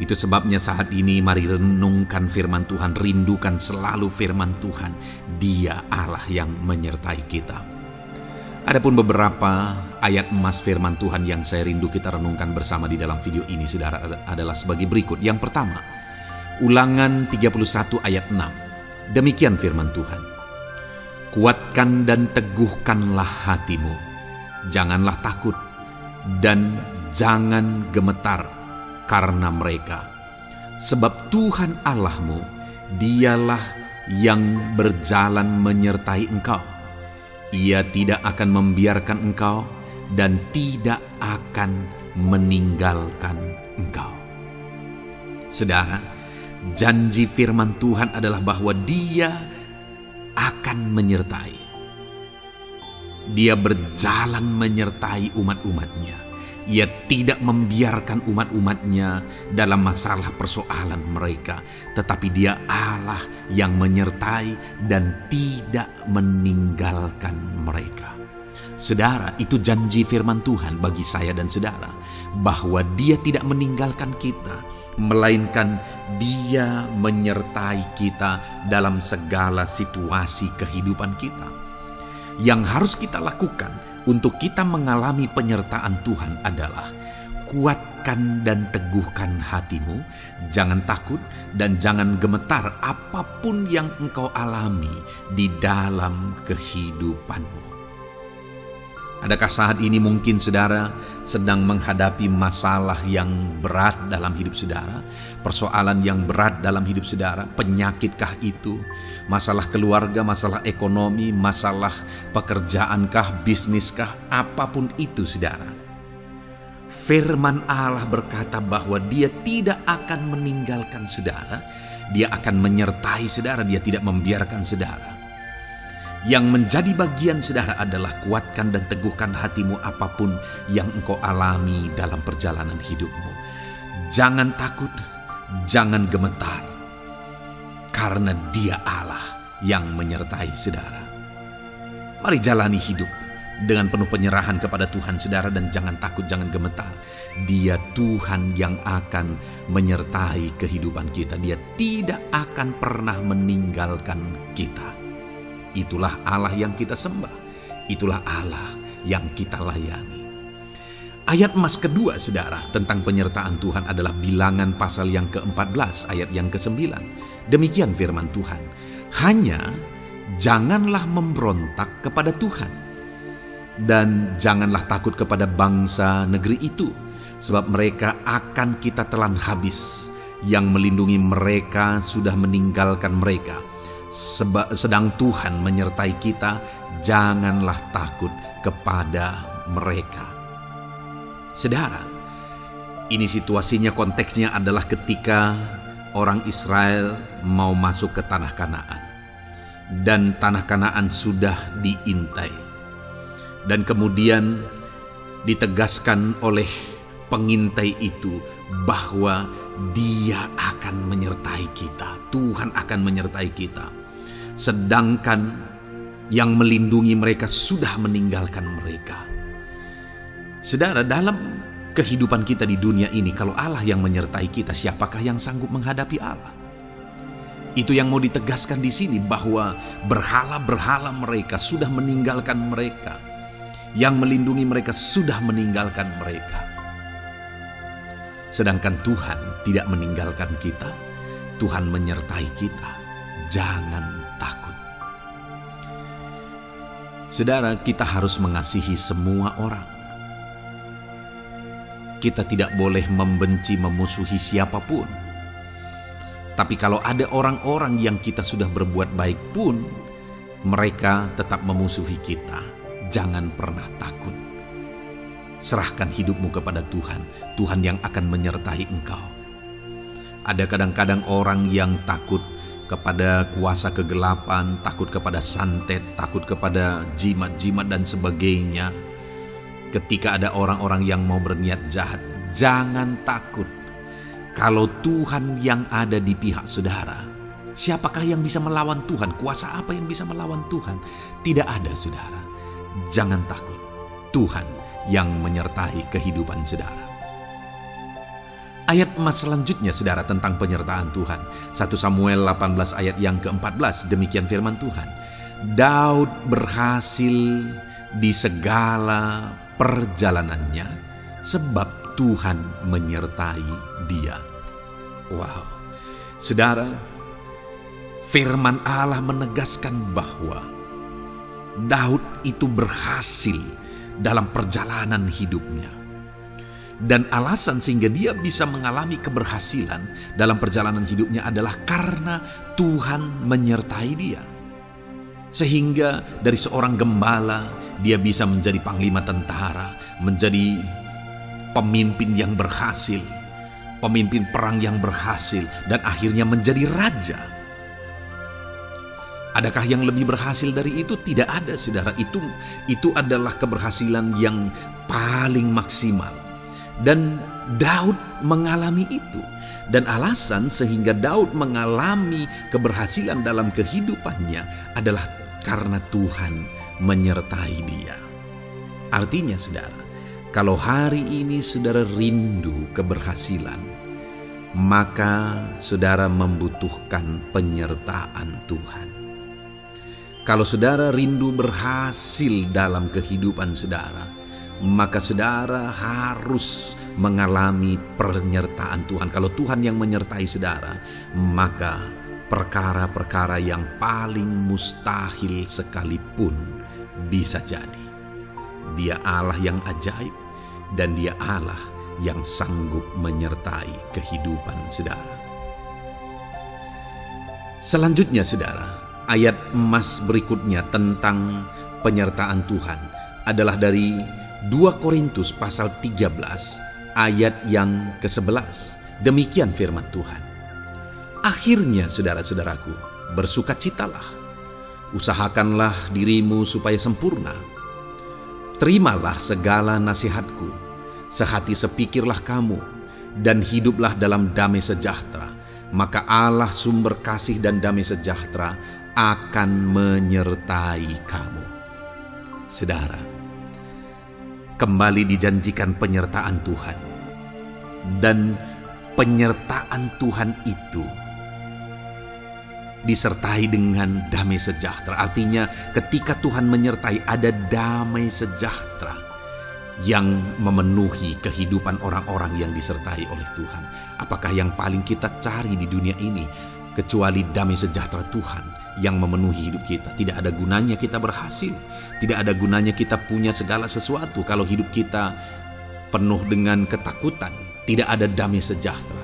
Itu sebabnya saat ini mari renungkan firman Tuhan, rindukan selalu firman Tuhan. Dia Allah yang menyertai kita. Adapun beberapa ayat emas firman Tuhan yang saya rindu kita renungkan bersama di dalam video ini saudara adalah sebagai berikut. Yang pertama, Ulangan 31 ayat 6. Demikian firman Tuhan. Kuatkan dan teguhkanlah hatimu. Janganlah takut dan jangan gemetar karena mereka. Sebab Tuhan Allahmu, Dialah yang berjalan menyertai engkau. Ia tidak akan membiarkan engkau dan tidak akan meninggalkan engkau. Saudara, janji firman Tuhan adalah bahwa Dia akan menyertai. Dia berjalan menyertai umat-umatnya. Ia tidak membiarkan umat-umatnya dalam masalah persoalan mereka, tetapi Dia Allah yang menyertai dan tidak meninggalkan mereka. Saudara, itu janji firman Tuhan bagi saya dan saudara, bahwa Dia tidak meninggalkan kita, melainkan Dia menyertai kita dalam segala situasi kehidupan kita. Yang harus kita lakukan untuk kita mengalami penyertaan Tuhan adalah kuatkan dan teguhkan hatimu, jangan takut dan jangan gemetar apapun yang engkau alami di dalam kehidupanmu. Adakah saat ini mungkin saudara sedang menghadapi masalah yang berat dalam hidup saudara? Persoalan yang berat dalam hidup saudara? Penyakitkah itu? Masalah keluarga, masalah ekonomi, masalah pekerjaankah, bisniskah? Apapun itu saudara. Firman Allah berkata bahwa Dia tidak akan meninggalkan saudara. Dia akan menyertai saudara, Dia tidak membiarkan saudara. Yang menjadi bagian saudara adalah kuatkan dan teguhkan hatimu apapun yang engkau alami dalam perjalanan hidupmu. Jangan takut, jangan gemetar, karena Dia Allah yang menyertai saudara. Mari jalani hidup dengan penuh penyerahan kepada Tuhan saudara, dan jangan takut, jangan gemetar. Dia Tuhan yang akan menyertai kehidupan kita. Dia tidak akan pernah meninggalkan kita. Itulah Allah yang kita sembah. Itulah Allah yang kita layani. Ayat emas kedua saudara tentang penyertaan Tuhan adalah Bilangan pasal yang ke-14 ayat yang ke-9. Demikian firman Tuhan. Hanya janganlah memberontak kepada Tuhan, dan janganlah takut kepada bangsa negeri itu, sebab mereka akan kita telan habis. Yang melindungi mereka sudah meninggalkan mereka. Sedang Tuhan menyertai kita, janganlah takut kepada mereka. Saudara, ini situasinya, konteksnya adalah ketika orang Israel mau masuk ke tanah Kanaan. Dan tanah Kanaan sudah diintai. Dan kemudian ditegaskan oleh pengintai itu bahwa Dia akan menyertai kita. Tuhan akan menyertai kita. Sedangkan yang melindungi mereka sudah meninggalkan mereka. Saudara, dalam kehidupan kita di dunia ini, kalau Allah yang menyertai kita, siapakah yang sanggup menghadapi Allah? Itu yang mau ditegaskan di sini, bahwa berhala-berhala mereka sudah meninggalkan mereka. Yang melindungi mereka sudah meninggalkan mereka. Sedangkan Tuhan tidak meninggalkan kita. Tuhan menyertai kita. Jangan takut. Saudara, kita harus mengasihi semua orang. Kita tidak boleh membenci, memusuhi siapapun. Tapi kalau ada orang-orang yang kita sudah berbuat baik pun, mereka tetap memusuhi kita. Jangan pernah takut. Serahkan hidupmu kepada Tuhan. Tuhan yang akan menyertai engkau. Ada kadang-kadang orang yang takut kepada kuasa kegelapan, takut kepada santet, takut kepada jimat-jimat dan sebagainya. Ketika ada orang-orang yang mau berniat jahat, jangan takut. Kalau Tuhan yang ada di pihak saudara, siapakah yang bisa melawan Tuhan? Kuasa apa yang bisa melawan Tuhan? Tidak ada, saudara. Jangan takut. Tuhan yang menyertai kehidupan saudara. Ayat emas selanjutnya saudara tentang penyertaan Tuhan. 1 Samuel 18 ayat yang ke-14. Demikian firman Tuhan. Daud berhasil di segala perjalanannya sebab Tuhan menyertai dia. Wow. Saudara, firman Allah menegaskan bahwa Daud itu berhasil dalam perjalanan hidupnya. Dan alasan sehingga dia bisa mengalami keberhasilan dalam perjalanan hidupnya adalah karena Tuhan menyertai dia. Sehingga dari seorang gembala, dia bisa menjadi panglima tentara, menjadi pemimpin yang berhasil, pemimpin perang yang berhasil, dan akhirnya menjadi raja. Adakah yang lebih berhasil dari itu? Tidak ada, saudara. Itu adalah keberhasilan yang paling maksimal. Dan Daud mengalami itu. Dan alasan sehingga Daud mengalami keberhasilan dalam kehidupannya adalah karena Tuhan menyertai dia. Artinya, saudara, kalau hari ini saudara rindu keberhasilan, maka saudara membutuhkan penyertaan Tuhan. Kalau saudara rindu berhasil dalam kehidupan saudara, maka saudara harus mengalami penyertaan Tuhan. Kalau Tuhan yang menyertai saudara, maka perkara-perkara yang paling mustahil sekalipun bisa jadi. Dia Allah yang ajaib, dan Dia Allah yang sanggup menyertai kehidupan saudara. Selanjutnya, saudara, ayat emas berikutnya tentang penyertaan Tuhan adalah dari 2 Korintus pasal 13 ayat yang ke-11. Demikian firman Tuhan. Akhirnya, saudara-saudaraku, bersukacitalah, usahakanlah dirimu supaya sempurna. Terimalah segala nasihatku, sehati sepikirlah kamu, dan hiduplah dalam damai sejahtera. Maka Allah sumber kasih dan damai sejahtera akan menyertai kamu. Saudara, kembali dijanjikan penyertaan Tuhan. Dan penyertaan Tuhan itu disertai dengan damai sejahtera. Artinya ketika Tuhan menyertai, ada damai sejahtera yang memenuhi kehidupan orang-orang yang disertai oleh Tuhan. Apakah yang paling kita cari di dunia ini kecuali damai sejahtera Tuhan yang memenuhi hidup kita? Tidak ada gunanya kita berhasil, tidak ada gunanya kita punya segala sesuatu kalau hidup kita penuh dengan ketakutan, tidak ada damai sejahtera.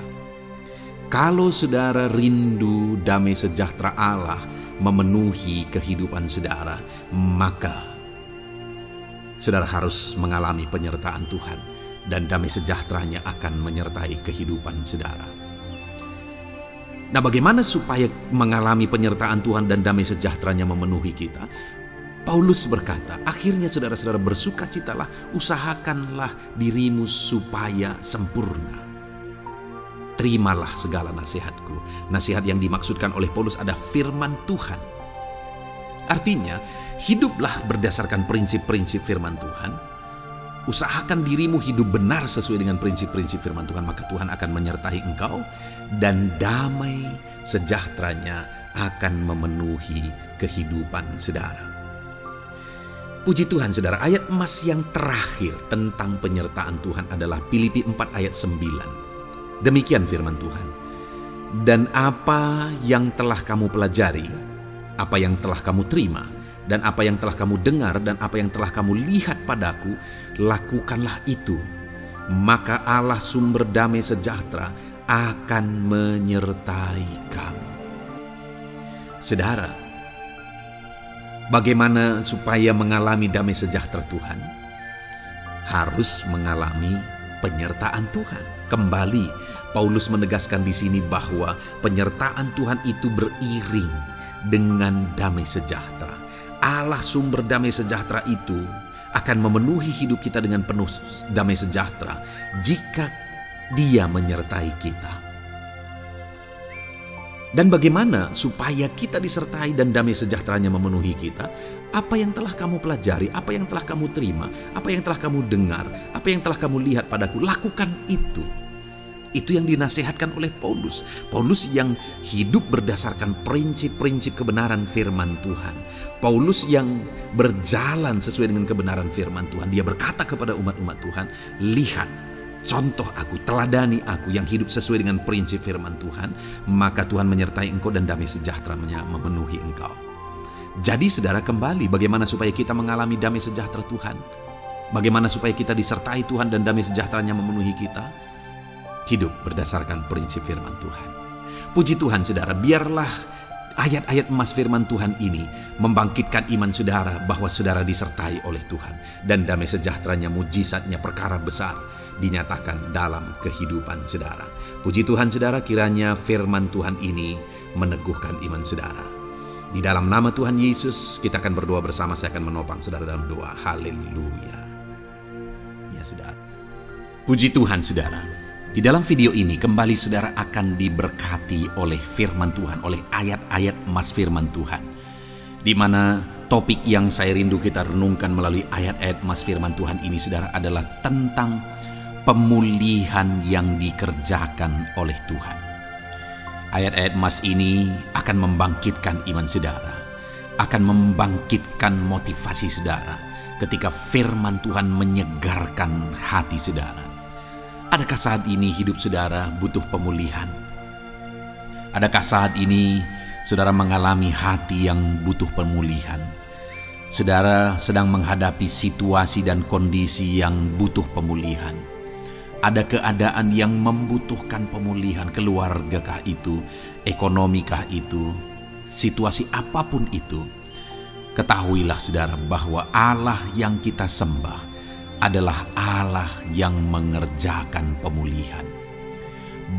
Kalau saudara rindu damai sejahtera Allah memenuhi kehidupan saudara, maka saudara harus mengalami penyertaan Tuhan, dan damai sejahteranya akan menyertai kehidupan saudara. Nah, bagaimana supaya mengalami penyertaan Tuhan dan damai sejahteranya memenuhi kita? Paulus berkata, akhirnya saudara-saudara bersukacitalah, usahakanlah dirimu supaya sempurna. Terimalah segala nasihatku. Nasihat yang dimaksudkan oleh Paulus ada firman Tuhan. Artinya, hiduplah berdasarkan prinsip-prinsip firman Tuhan. Usahakan dirimu hidup benar sesuai dengan prinsip-prinsip firman Tuhan, maka Tuhan akan menyertai engkau, dan damai sejahteranya akan memenuhi kehidupan saudara. Puji Tuhan, saudara, ayat emas yang terakhir tentang penyertaan Tuhan adalah Filipi 4 ayat 9. Demikian firman Tuhan. Dan apa yang telah kamu pelajari, apa yang telah kamu terima, dan apa yang telah kamu dengar, dan apa yang telah kamu lihat padaku, lakukanlah itu. Maka Allah sumber damai sejahtera akan menyertai kamu. Saudara, bagaimana supaya mengalami damai sejahtera Tuhan? Harus mengalami penyertaan Tuhan. Kembali, Paulus menegaskan di sini bahwa penyertaan Tuhan itu beriring dengan damai sejahtera. Allah sumber damai sejahtera itu akan memenuhi hidup kita dengan penuh damai sejahtera jika Dia menyertai kita. Dan bagaimana supaya kita disertai dan damai sejahteranya memenuhi kita? Apa yang telah kamu pelajari, apa yang telah kamu terima, apa yang telah kamu dengar, apa yang telah kamu lihat padaku, lakukan itu. Itu yang dinasihatkan oleh Paulus. Paulus yang hidup berdasarkan prinsip-prinsip kebenaran firman Tuhan. Paulus yang berjalan sesuai dengan kebenaran firman Tuhan. Dia berkata kepada umat-umat Tuhan, lihat, contoh aku, teladani aku yang hidup sesuai dengan prinsip firman Tuhan, maka Tuhan menyertai engkau dan damai sejahteranya memenuhi engkau. Jadi saudara, kembali bagaimana supaya kita mengalami damai sejahtera Tuhan? Bagaimana supaya kita disertai Tuhan dan damai sejahteranya memenuhi kita? Hidup berdasarkan prinsip firman Tuhan. Puji Tuhan, saudara, biarlah ayat-ayat emas firman Tuhan ini membangkitkan iman saudara bahwa saudara disertai oleh Tuhan. Dan damai sejahteranya, mujizatnya, perkara besar dinyatakan dalam kehidupan saudara. Puji Tuhan saudara, kiranya firman Tuhan ini meneguhkan iman saudara. Di dalam nama Tuhan Yesus kita akan berdoa bersama. Saya akan menopang saudara dalam doa. Haleluya. Ya saudara. Puji Tuhan saudara. Di dalam video ini kembali saudara akan diberkati oleh firman Tuhan, oleh ayat-ayat emas firman Tuhan. Di mana topik yang saya rindu kita renungkan melalui ayat-ayat emas firman Tuhan ini saudara adalah tentang pemulihan yang dikerjakan oleh Tuhan. Ayat-ayat emas ini akan membangkitkan iman saudara, akan membangkitkan motivasi saudara ketika firman Tuhan menyegarkan hati saudara. Adakah saat ini hidup saudara butuh pemulihan? Adakah saat ini saudara mengalami hati yang butuh pemulihan? Saudara sedang menghadapi situasi dan kondisi yang butuh pemulihan. Ada keadaan yang membutuhkan pemulihan, keluargakah itu, ekonomikah itu, situasi apapun itu. Ketahuilah saudara bahwa Allah yang kita sembah adalah Allah yang mengerjakan pemulihan.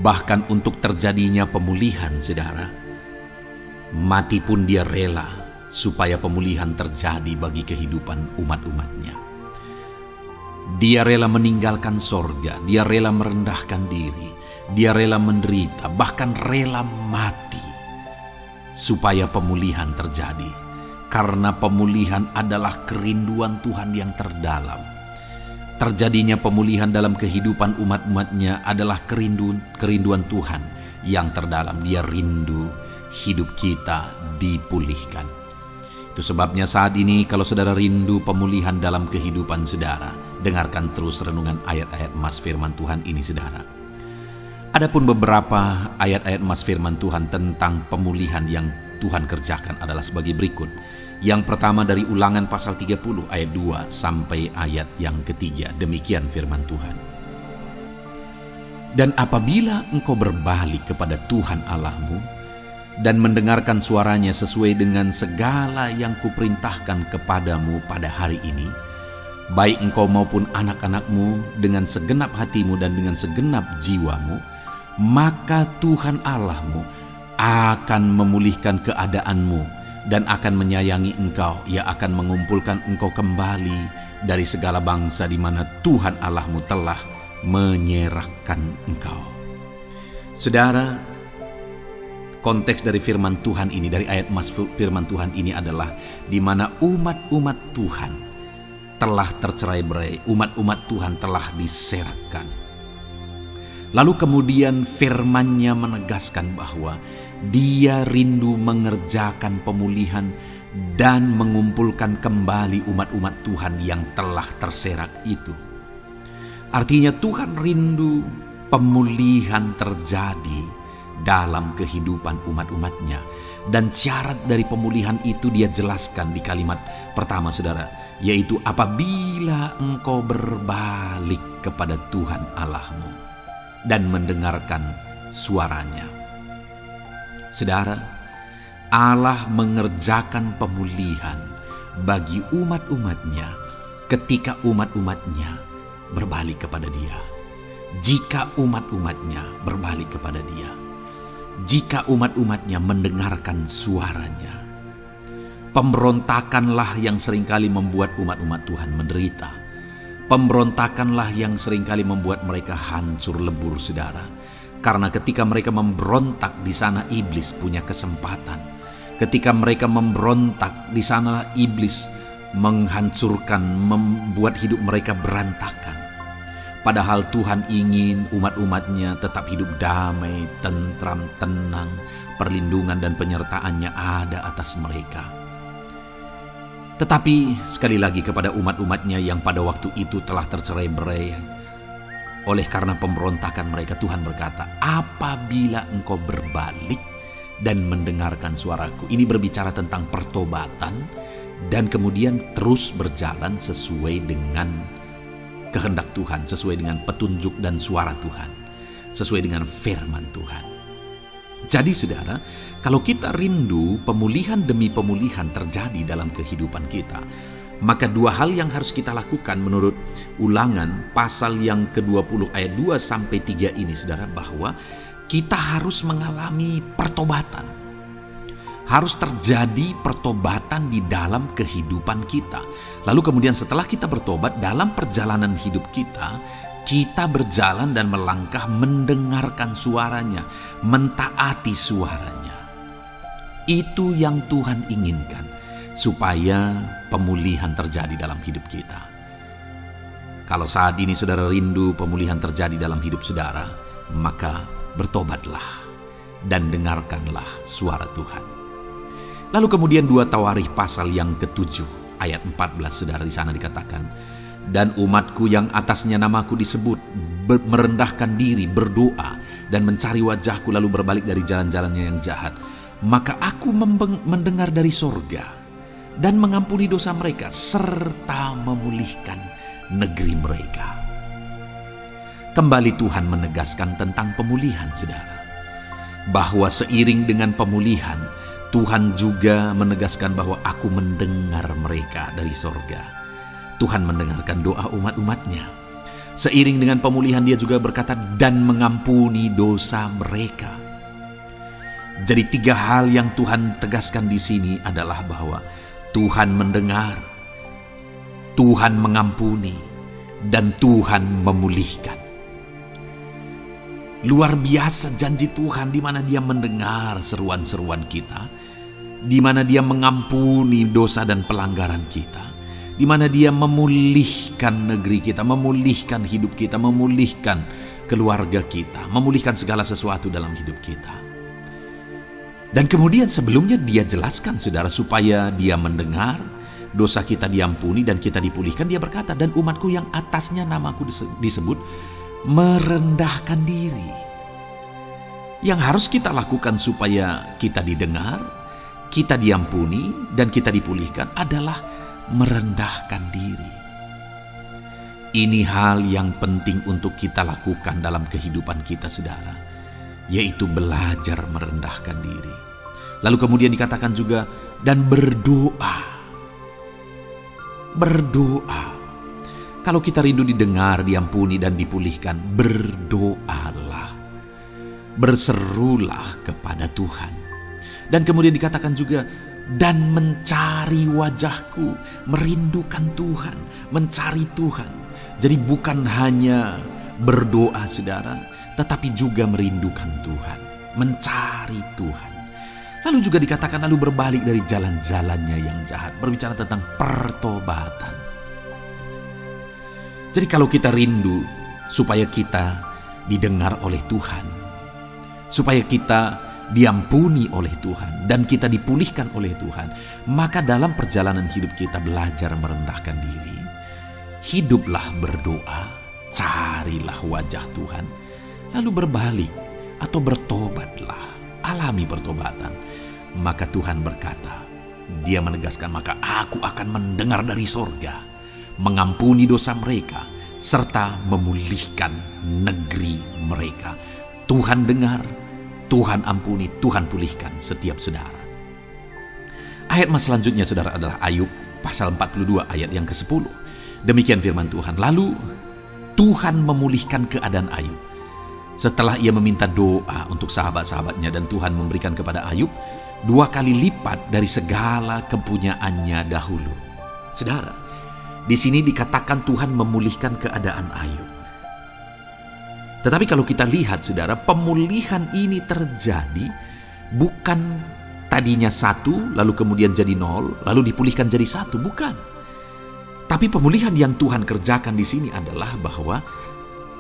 Bahkan untuk terjadinya pemulihan saudara, mati pun dia rela supaya pemulihan terjadi bagi kehidupan umat-umatnya. Dia rela meninggalkan sorga, dia rela merendahkan diri, dia rela menderita, bahkan rela mati supaya pemulihan terjadi. Karena pemulihan adalah kerinduan Tuhan yang terdalam. Terjadinya pemulihan dalam kehidupan umat-umatnya adalah kerinduan Tuhan yang terdalam. Dia rindu hidup kita dipulihkan. Itu sebabnya saat ini kalau saudara rindu pemulihan dalam kehidupan saudara, dengarkan terus renungan ayat-ayat emas firman Tuhan ini saudara. Adapun beberapa ayat-ayat emas firman Tuhan tentang pemulihan yang Tuhan kerjakan adalah sebagai berikut. Yang pertama dari Ulangan pasal 30 ayat 2 sampai ayat yang ketiga. Demikian firman Tuhan. Dan apabila engkau berbalik kepada Tuhan Allahmu dan mendengarkan suaranya sesuai dengan segala yang kuperintahkan kepadamu pada hari ini, baik engkau maupun anak-anakmu dengan segenap hatimu dan dengan segenap jiwamu, maka Tuhan Allahmu akan memulihkan keadaanmu dan akan menyayangi engkau. Ia akan mengumpulkan engkau kembali dari segala bangsa di mana Tuhan Allahmu telah menyerahkan engkau. Saudara, konteks dari firman Tuhan ini, dari ayat emas firman Tuhan ini adalah di mana umat-umat Tuhan telah tercerai-berai, umat-umat Tuhan telah diserahkan. Lalu kemudian firman-Nya menegaskan bahwa Dia rindu mengerjakan pemulihan dan mengumpulkan kembali umat-umat Tuhan yang telah terserak itu. Artinya Tuhan rindu pemulihan terjadi dalam kehidupan umat-umatnya. Dan syarat dari pemulihan itu Dia jelaskan di kalimat pertama saudara, yaitu apabila engkau berbalik kepada Tuhan Allahmu dan mendengarkan suaranya. Saudara, Allah mengerjakan pemulihan bagi umat-umatnya ketika umat-umatnya berbalik kepada Dia. Jika umat-umatnya berbalik kepada Dia, jika umat-umatnya mendengarkan suaranya. Pemberontakanlah yang seringkali membuat umat-umat Tuhan menderita. Pemberontakanlah yang seringkali membuat mereka hancur lebur saudara. Karena ketika mereka memberontak, di sana iblis punya kesempatan. Ketika mereka memberontak, di sana iblis menghancurkan, membuat hidup mereka berantakan. Padahal Tuhan ingin umat-umatnya tetap hidup damai, tentram, tenang, perlindungan dan penyertaan-Nya ada atas mereka. Tetapi sekali lagi kepada umat-umatnya yang pada waktu itu telah tercerai-berai oleh karena pemberontakan mereka, Tuhan berkata, apabila engkau berbalik dan mendengarkan suaraku. Ini berbicara tentang pertobatan dan kemudian terus berjalan sesuai dengan kehendak Tuhan, sesuai dengan petunjuk dan suara Tuhan, sesuai dengan firman Tuhan. Jadi saudara, kalau kita rindu pemulihan demi pemulihan terjadi dalam kehidupan kita, maka dua hal yang harus kita lakukan menurut Ulangan pasal yang ke-20 ayat 2-3 ini saudara, bahwa kita harus mengalami pertobatan. Harus terjadi pertobatan di dalam kehidupan kita. Lalu kemudian setelah kita bertobat, dalam perjalanan hidup kita berjalan dan melangkah mendengarkan suaranya, mentaati suaranya. Itu yang Tuhan inginkan, supaya pemulihan terjadi dalam hidup kita. Kalau saat ini saudara rindu pemulihan terjadi dalam hidup saudara, maka bertobatlah dan dengarkanlah suara Tuhan. Lalu kemudian 2 Tawarikh pasal yang ke-7 ayat 14 saudara, di sana dikatakan, dan umatku yang atasnya namaku disebut merendahkan diri, berdoa dan mencari wajahku, lalu berbalik dari jalan-jalannya yang jahat, maka aku mendengar dari sorga dan mengampuni dosa mereka serta memulihkan negeri mereka. Kembali Tuhan menegaskan tentang pemulihan saudara, bahwa seiring dengan pemulihan Tuhan juga menegaskan bahwa aku mendengar mereka dari sorga. Tuhan mendengarkan doa umat-umatnya. Seiring dengan pemulihan dia juga berkata dan mengampuni dosa mereka. Jadi 3 hal yang Tuhan tegaskan di sini adalah bahwa Tuhan mendengar, Tuhan mengampuni, dan Tuhan memulihkan. Luar biasa janji Tuhan, di mana Dia mendengar seruan-seruan kita, di mana Dia mengampuni dosa dan pelanggaran kita, di mana Dia memulihkan negeri kita, memulihkan hidup kita, memulihkan keluarga kita, memulihkan segala sesuatu dalam hidup kita. Dan kemudian sebelumnya Dia jelaskan saudara, supaya Dia mendengar, dosa kita diampuni dan kita dipulihkan. Dia berkata, dan umatku yang atasnya namaku disebut merendahkan diri. Yang harus kita lakukan supaya kita didengar, kita diampuni, dan kita dipulihkan adalah merendahkan diri. Ini hal yang penting untuk kita lakukan dalam kehidupan kita saudara, yaitu belajar merendahkan diri. Lalu kemudian dikatakan juga dan berdoa. Berdoa. Kalau kita rindu didengar, diampuni, dan dipulihkan, berdoalah. Berserulah kepada Tuhan. Dan kemudian dikatakan juga dan mencari wajahku, merindukan Tuhan, mencari Tuhan. Jadi bukan hanya berdoa saudara, tetapi juga merindukan Tuhan, mencari Tuhan. Lalu juga dikatakan lalu berbalik dari jalan-jalannya yang jahat, berbicara tentang pertobatan. Jadi kalau kita rindu supaya kita didengar oleh Tuhan, supaya kita diampuni oleh Tuhan, dan kita dipulihkan oleh Tuhan, maka dalam perjalanan hidup kita belajar merendahkan diri. Hiduplah berdoa, carilah wajah Tuhan, lalu berbalik atau bertobatlah, alami pertobatan. Maka Tuhan berkata, Dia menegaskan, maka aku akan mendengar dari sorga, mengampuni dosa mereka, serta memulihkan negeri mereka. Tuhan dengar, Tuhan ampuni, Tuhan pulihkan setiap saudara. Ayat mas selanjutnya saudara adalah Ayub pasal 42 ayat yang ke-10. Demikian firman Tuhan. Lalu Tuhan memulihkan keadaan Ayub setelah ia meminta doa untuk sahabat-sahabatnya, dan Tuhan memberikan kepada Ayub 2 kali lipat dari segala kepunyaannya dahulu. Saudara, di sini dikatakan Tuhan memulihkan keadaan Ayub. Tetapi kalau kita lihat saudara, pemulihan ini terjadi bukan tadinya 1 lalu kemudian jadi 0 lalu dipulihkan jadi 1, bukan. Tapi pemulihan yang Tuhan kerjakan di sini adalah bahwa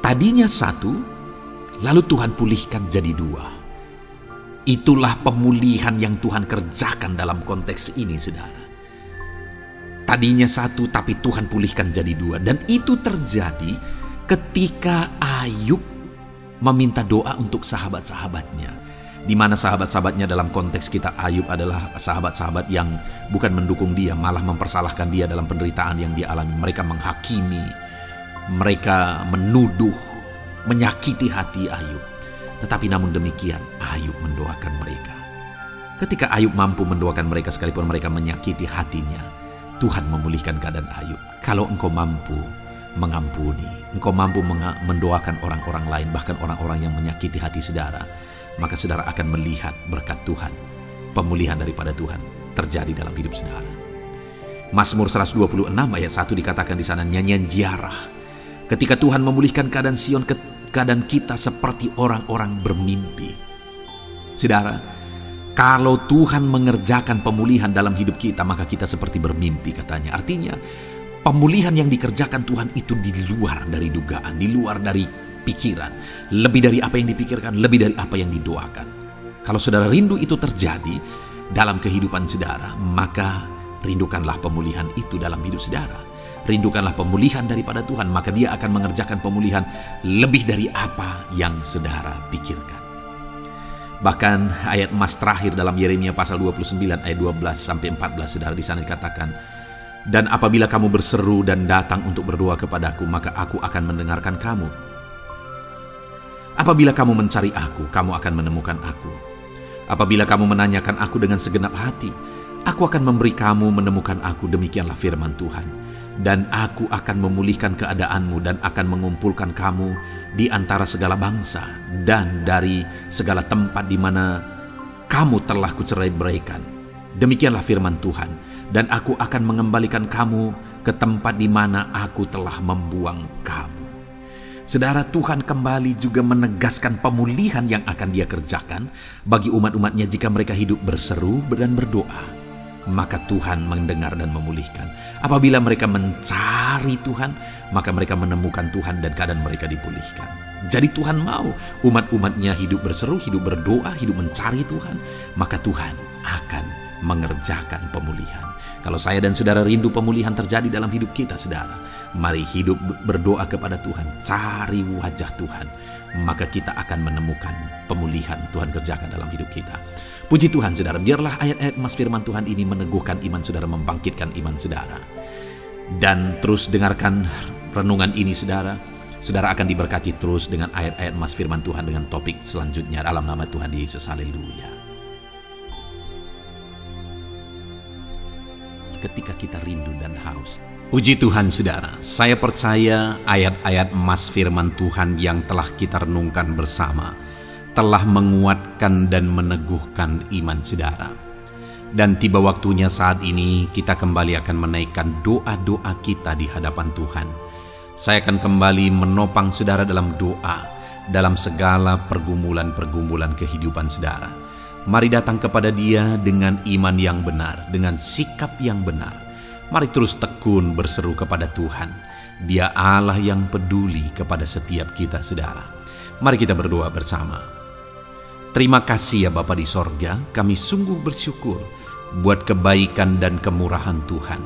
tadinya 1 lalu Tuhan pulihkan jadi 2. Itulah pemulihan yang Tuhan kerjakan dalam konteks ini saudara. Tadinya 1 tapi Tuhan pulihkan jadi 2. Dan itu terjadi ketika Ayub meminta doa untuk sahabat-sahabatnya, di mana sahabat-sahabatnya dalam konteks kita Ayub adalah sahabat-sahabat yang bukan mendukung dia, malah mempersalahkan dia dalam penderitaan yang dia alami. Mereka menghakimi, mereka menuduh, menyakiti hati Ayub. Tetapi namun demikian, Ayub mendoakan mereka. Ketika Ayub mampu mendoakan mereka sekalipun mereka menyakiti hatinya, Tuhan memulihkan keadaan Ayub. Kalau engkau mampu mengampuni, engkau mampu mendoakan orang-orang lain, bahkan orang-orang yang menyakiti hati saudara, maka saudara akan melihat berkat Tuhan, pemulihan daripada Tuhan terjadi dalam hidup saudara. Mazmur 126 ayat 1 dikatakan di sana, nyanyian ziarah. Ketika Tuhan memulihkan keadaan Sion, keadaan kita seperti orang-orang bermimpi. Saudara, kalau Tuhan mengerjakan pemulihan dalam hidup kita, maka kita seperti bermimpi katanya. Artinya, pemulihan yang dikerjakan Tuhan itu di luar dari dugaan, di luar dari pikiran, lebih dari apa yang dipikirkan, lebih dari apa yang didoakan. Kalau saudara rindu itu terjadi dalam kehidupan saudara, maka rindukanlah pemulihan itu dalam hidup saudara. Rindukanlah pemulihan daripada Tuhan, maka Dia akan mengerjakan pemulihan lebih dari apa yang saudara pikirkan. Bahkan ayat emas terakhir dalam Yeremia pasal 29 ayat 12 sampai 14, saudara, di sana dikatakan, dan apabila kamu berseru dan datang untuk berdoa kepadaku, maka aku akan mendengarkan kamu. Apabila kamu mencari aku, kamu akan menemukan aku. Apabila kamu menanyakan aku dengan segenap hati, aku akan memberi kamu menemukan aku, demikianlah firman Tuhan. Dan aku akan memulihkan keadaanmu dan akan mengumpulkan kamu di antara segala bangsa dan dari segala tempat di mana kamu telah kucerai-beraikan. Demikianlah firman Tuhan. Dan aku akan mengembalikan kamu ke tempat di mana aku telah membuang kamu. Saudara, Tuhan kembali juga menegaskan pemulihan yang akan Dia kerjakan bagi umat-umatnya jika mereka hidup berseru dan berdoa. Maka Tuhan mendengar dan memulihkan. Apabila mereka mencari Tuhan, maka mereka menemukan Tuhan dan keadaan mereka dipulihkan. Jadi Tuhan mau umat-umatnya hidup berseru, hidup berdoa, hidup mencari Tuhan, maka Tuhan akan mengerjakan pemulihan. Kalau saya dan saudara rindu pemulihan terjadi dalam hidup kita, saudara, mari hidup berdoa kepada Tuhan, cari wajah Tuhan, maka kita akan menemukan pemulihan Tuhan kerjakan dalam hidup kita. Puji Tuhan, saudara, biarlah ayat-ayat emas firman Tuhan ini meneguhkan iman saudara, membangkitkan iman saudara. Dan terus dengarkan renungan ini, saudara. Saudara akan diberkati terus dengan ayat-ayat emas firman Tuhan dengan topik selanjutnya dalam nama Tuhan Yesus. Haleluya. Ketika kita rindu dan haus. Puji Tuhan, saudara, saya percaya ayat-ayat emas firman Tuhan yang telah kita renungkan bersama telah menguatkan dan meneguhkan iman saudara. Dan tiba waktunya saat ini kita kembali akan menaikkan doa-doa kita di hadapan Tuhan. Saya akan kembali menopang saudara dalam doa, dalam segala pergumulan-pergumulan kehidupan saudara. Mari datang kepada Dia dengan iman yang benar, dengan sikap yang benar. Mari terus tekun berseru kepada Tuhan. Dia Allah yang peduli kepada setiap kita, saudara. Mari kita berdoa bersama. Terima kasih ya Bapa di sorga, kami sungguh bersyukur buat kebaikan dan kemurahan Tuhan.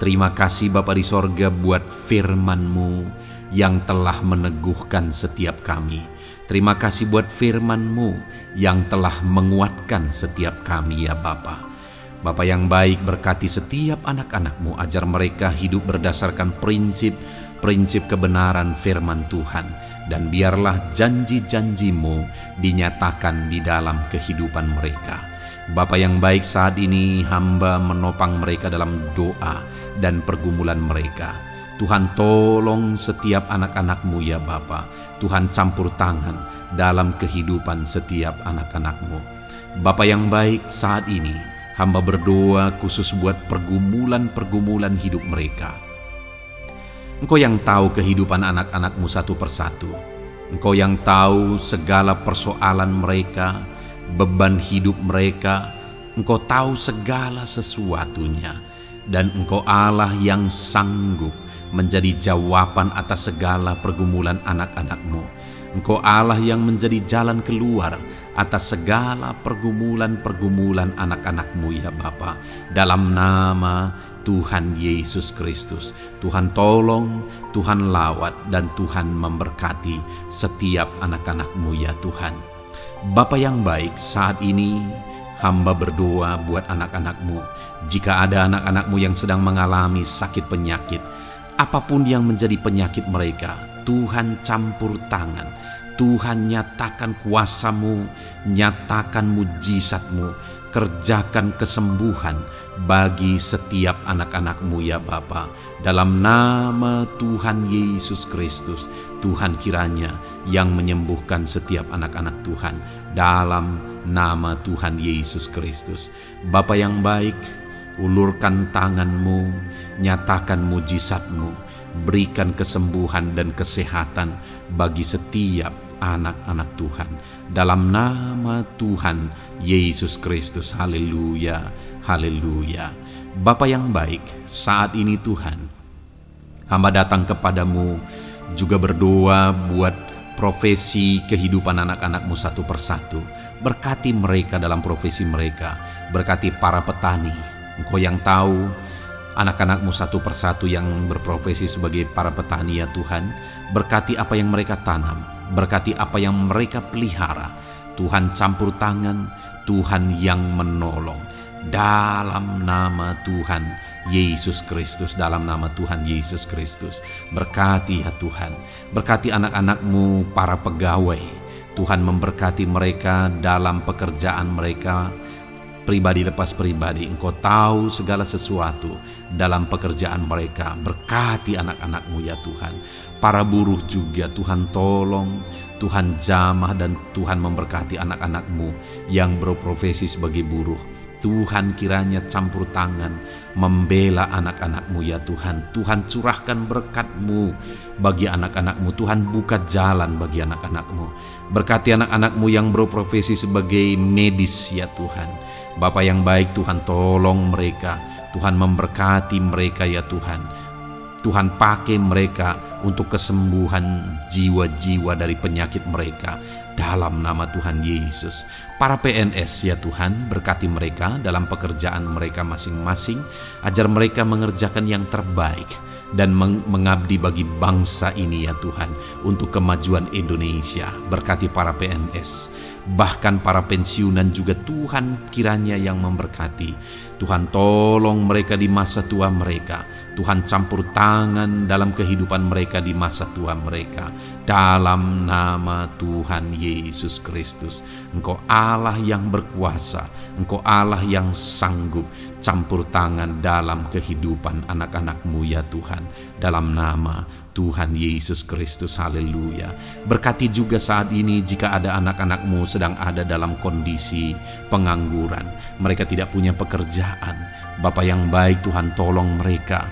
Terima kasih Bapa di sorga buat firman-Mu yang telah meneguhkan setiap kami. Terima kasih buat firman-Mu yang telah menguatkan setiap kami ya Bapa. Bapa yang baik, berkati setiap anak-anak-Mu, ajar mereka hidup berdasarkan prinsip kebenaran firman Tuhan. Dan biarlah janji-janji-Mu dinyatakan di dalam kehidupan mereka. Bapa yang baik, saat ini hamba menopang mereka dalam doa dan pergumulan mereka. Tuhan tolong setiap anak-anak-Mu ya Bapa. Tuhan campur tangan dalam kehidupan setiap anak-anak-Mu. Bapa yang baik, saat ini hamba berdoa khusus buat pergumulan-pergumulan hidup mereka. Engkau yang tahu kehidupan anak-anak-Mu satu persatu. Engkau yang tahu segala persoalan mereka, beban hidup mereka. Engkau tahu segala sesuatunya. Dan Engkau Allah yang sanggup menjadi jawaban atas segala pergumulan anak-anak-Mu. Engkau Allah yang menjadi jalan keluar atas segala pergumulan-pergumulan anak-anak-Mu ya Bapa. Dalam nama Tuhan Yesus Kristus, Tuhan tolong, Tuhan lawat, dan Tuhan memberkati setiap anak-anak-Mu ya Tuhan. Bapa yang baik, saat ini hamba berdoa buat anak-anak-Mu. Jika ada anak-anak-Mu yang sedang mengalami sakit penyakit, apapun yang menjadi penyakit mereka, Tuhan campur tangan, Tuhan, nyatakan kuasa-Mu, nyatakan mujizat-Mu, kerjakan kesembuhan bagi setiap anak-anak-Mu ya Bapa. Dalam nama Tuhan Yesus Kristus, Tuhan kiranya yang menyembuhkan setiap anak-anak Tuhan. Dalam nama Tuhan Yesus Kristus. Bapa yang baik, ulurkan tangan-Mu, nyatakan mujizat-Mu, berikan kesembuhan dan kesehatan bagi setiap anak-anak Tuhan. Dalam nama Tuhan Yesus Kristus. Haleluya, haleluya. Bapa yang baik, saat ini Tuhan, hamba datang kepadamu juga berdoa buat profesi kehidupan anak-anak-Mu satu persatu. Berkati mereka dalam profesi mereka, berkati para petani. Engkau yang tahu anak-anak-Mu satu persatu yang berprofesi sebagai para petani ya Tuhan. Berkati apa yang mereka tanam, berkati apa yang mereka pelihara. Tuhan campur tangan, Tuhan yang menolong. Dalam nama Tuhan Yesus Kristus, dalam nama Tuhan Yesus Kristus. Berkati ya Tuhan, berkati anak-anak-Mu para pegawai. Tuhan memberkati mereka dalam pekerjaan mereka, pribadi lepas pribadi. Engkau tahu segala sesuatu dalam pekerjaan mereka. Berkati anak-anak-Mu ya Tuhan. Para buruh juga Tuhan tolong, Tuhan jamah, dan Tuhan memberkati anak-anak-Mu yang berprofesi sebagai buruh. Tuhan kiranya campur tangan membela anak-anak-Mu ya Tuhan. Tuhan curahkan berkat-Mu bagi anak-anak-Mu. Tuhan buka jalan bagi anak-anak-Mu. Berkati anak-anak-Mu yang berprofesi sebagai medis ya Tuhan. Bapa yang baik, Tuhan tolong mereka. Tuhan memberkati mereka ya Tuhan. Tuhan pakai mereka untuk kesembuhan jiwa-jiwa dari penyakit mereka. Dalam nama Tuhan Yesus. Para PNS ya Tuhan, berkati mereka dalam pekerjaan mereka masing-masing. Ajar mereka mengerjakan yang terbaik dan mengabdi bagi bangsa ini ya Tuhan, untuk kemajuan Indonesia. Berkati para PNS, bahkan para pensiunan juga Tuhan kiranya yang memberkati. Tuhan tolong mereka di masa tua mereka. Tuhan campur tangan dalam kehidupan mereka di masa tua mereka. Dalam nama Tuhan Yesus Kristus. Engkau Allah yang berkuasa, Engkau Allah yang sanggup. Campur tangan dalam kehidupan anak-anak-Mu ya Tuhan. Dalam nama Tuhan Yesus Kristus. Haleluya. Berkati juga saat ini jika ada anak-anak-Mu sedang ada dalam kondisi pengangguran. Mereka tidak punya pekerjaan. Bapa yang baik, Tuhan tolong mereka.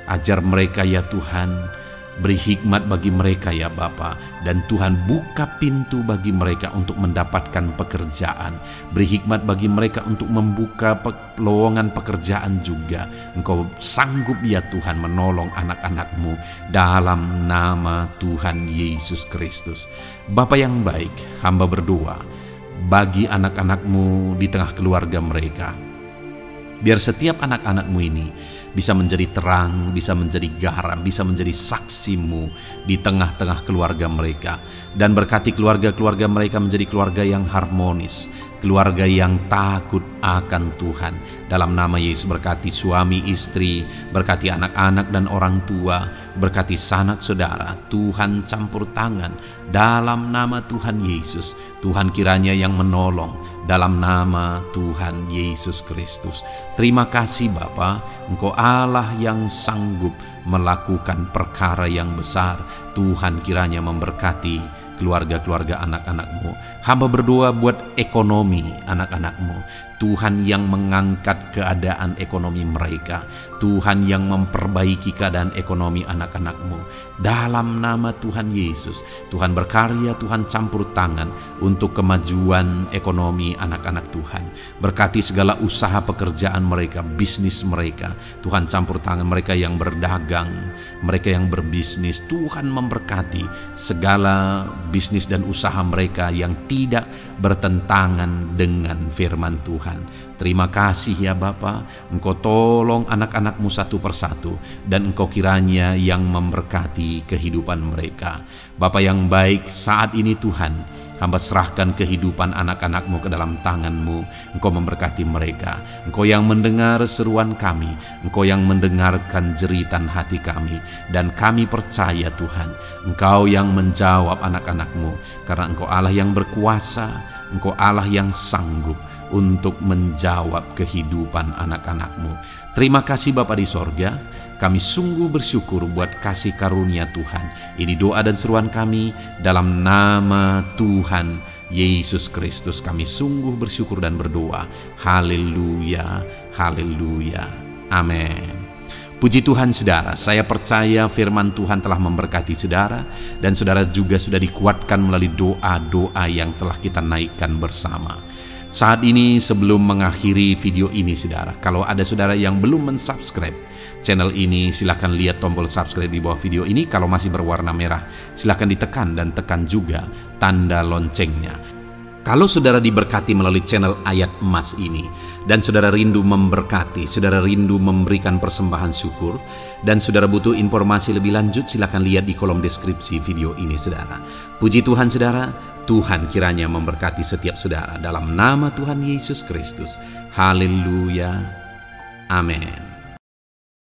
Ajar mereka ya Tuhan. Beri hikmat bagi mereka ya Bapa. Dan Tuhan buka pintu bagi mereka untuk mendapatkan pekerjaan. Beri hikmat bagi mereka untuk membuka lowongan pekerjaan juga. Engkau sanggup ya Tuhan menolong anak-anak-Mu. Dalam nama Tuhan Yesus Kristus. Bapa yang baik, hamba berdoa bagi anak-anak-Mu di tengah keluarga mereka. Biar setiap anak-anak-Mu ini bisa menjadi terang, bisa menjadi garam, bisa menjadi saksi-Mu di tengah-tengah keluarga mereka. Dan berkati keluarga-keluarga mereka menjadi keluarga yang harmonis, keluarga yang takut akan Tuhan. Dalam nama Yesus, berkati suami istri, berkati anak-anak dan orang tua, berkati sanak saudara. Tuhan campur tangan dalam nama Tuhan Yesus. Tuhan kiranya yang menolong dalam nama Tuhan Yesus Kristus. Terima kasih Bapa, Engkau Allah yang sanggup melakukan perkara yang besar. Tuhan kiranya memberkati keluarga-keluarga anak-anak-Mu. Hamba berdoa buat ekonomi anak-anak-Mu. Tuhan yang mengangkat keadaan ekonomi mereka. Tuhan yang memperbaiki keadaan ekonomi anak-anak-Mu. Dalam nama Tuhan Yesus, Tuhan berkarya, Tuhan campur tangan untuk kemajuan ekonomi anak-anak Tuhan. Berkati segala usaha pekerjaan mereka, bisnis mereka. Tuhan campur tangan mereka yang berdagang, mereka yang berbisnis. Tuhan memberkati segala bisnis dan usaha mereka yang tidak bertentangan dengan firman Tuhan. Terima kasih ya Bapa, Engkau tolong anak-anak-Mu satu persatu, dan Engkau kiranya yang memberkati kehidupan mereka. Bapa yang baik, saat ini Tuhan, Hamba serahkan kehidupan anak-anak-Mu ke dalam tangan-Mu. Engkau memberkati mereka. Engkau yang mendengar seruan kami. Engkau yang mendengarkan jeritan hati kami. Dan kami percaya Tuhan, Engkau yang menjawab anak-anak-Mu. Karena Engkau Allah yang berkuasa, Engkau Allah yang sanggup untuk menjawab kehidupan anak-anak-Mu. Terima kasih Bapa di sorga. Kami sungguh bersyukur buat kasih karunia Tuhan. Ini doa dan seruan kami dalam nama Tuhan Yesus Kristus. Kami sungguh bersyukur dan berdoa. Haleluya, haleluya, amin. Puji Tuhan saudara, saya percaya firman Tuhan telah memberkati saudara. Dan saudara juga sudah dikuatkan melalui doa-doa yang telah kita naikkan bersama. Saat ini sebelum mengakhiri video ini saudara, kalau ada saudara yang belum mensubscribe channel ini, silakan lihat tombol subscribe di bawah video ini. Kalau masih berwarna merah, silakan ditekan dan tekan juga tanda loncengnya. Kalau saudara diberkati melalui channel Ayat Emas ini, dan saudara rindu memberkati, saudara rindu memberikan persembahan syukur, dan saudara butuh informasi lebih lanjut, silakan lihat di kolom deskripsi video ini saudara. Puji Tuhan saudara, Tuhan kiranya memberkati setiap saudara dalam nama Tuhan Yesus Kristus. Haleluya, amin.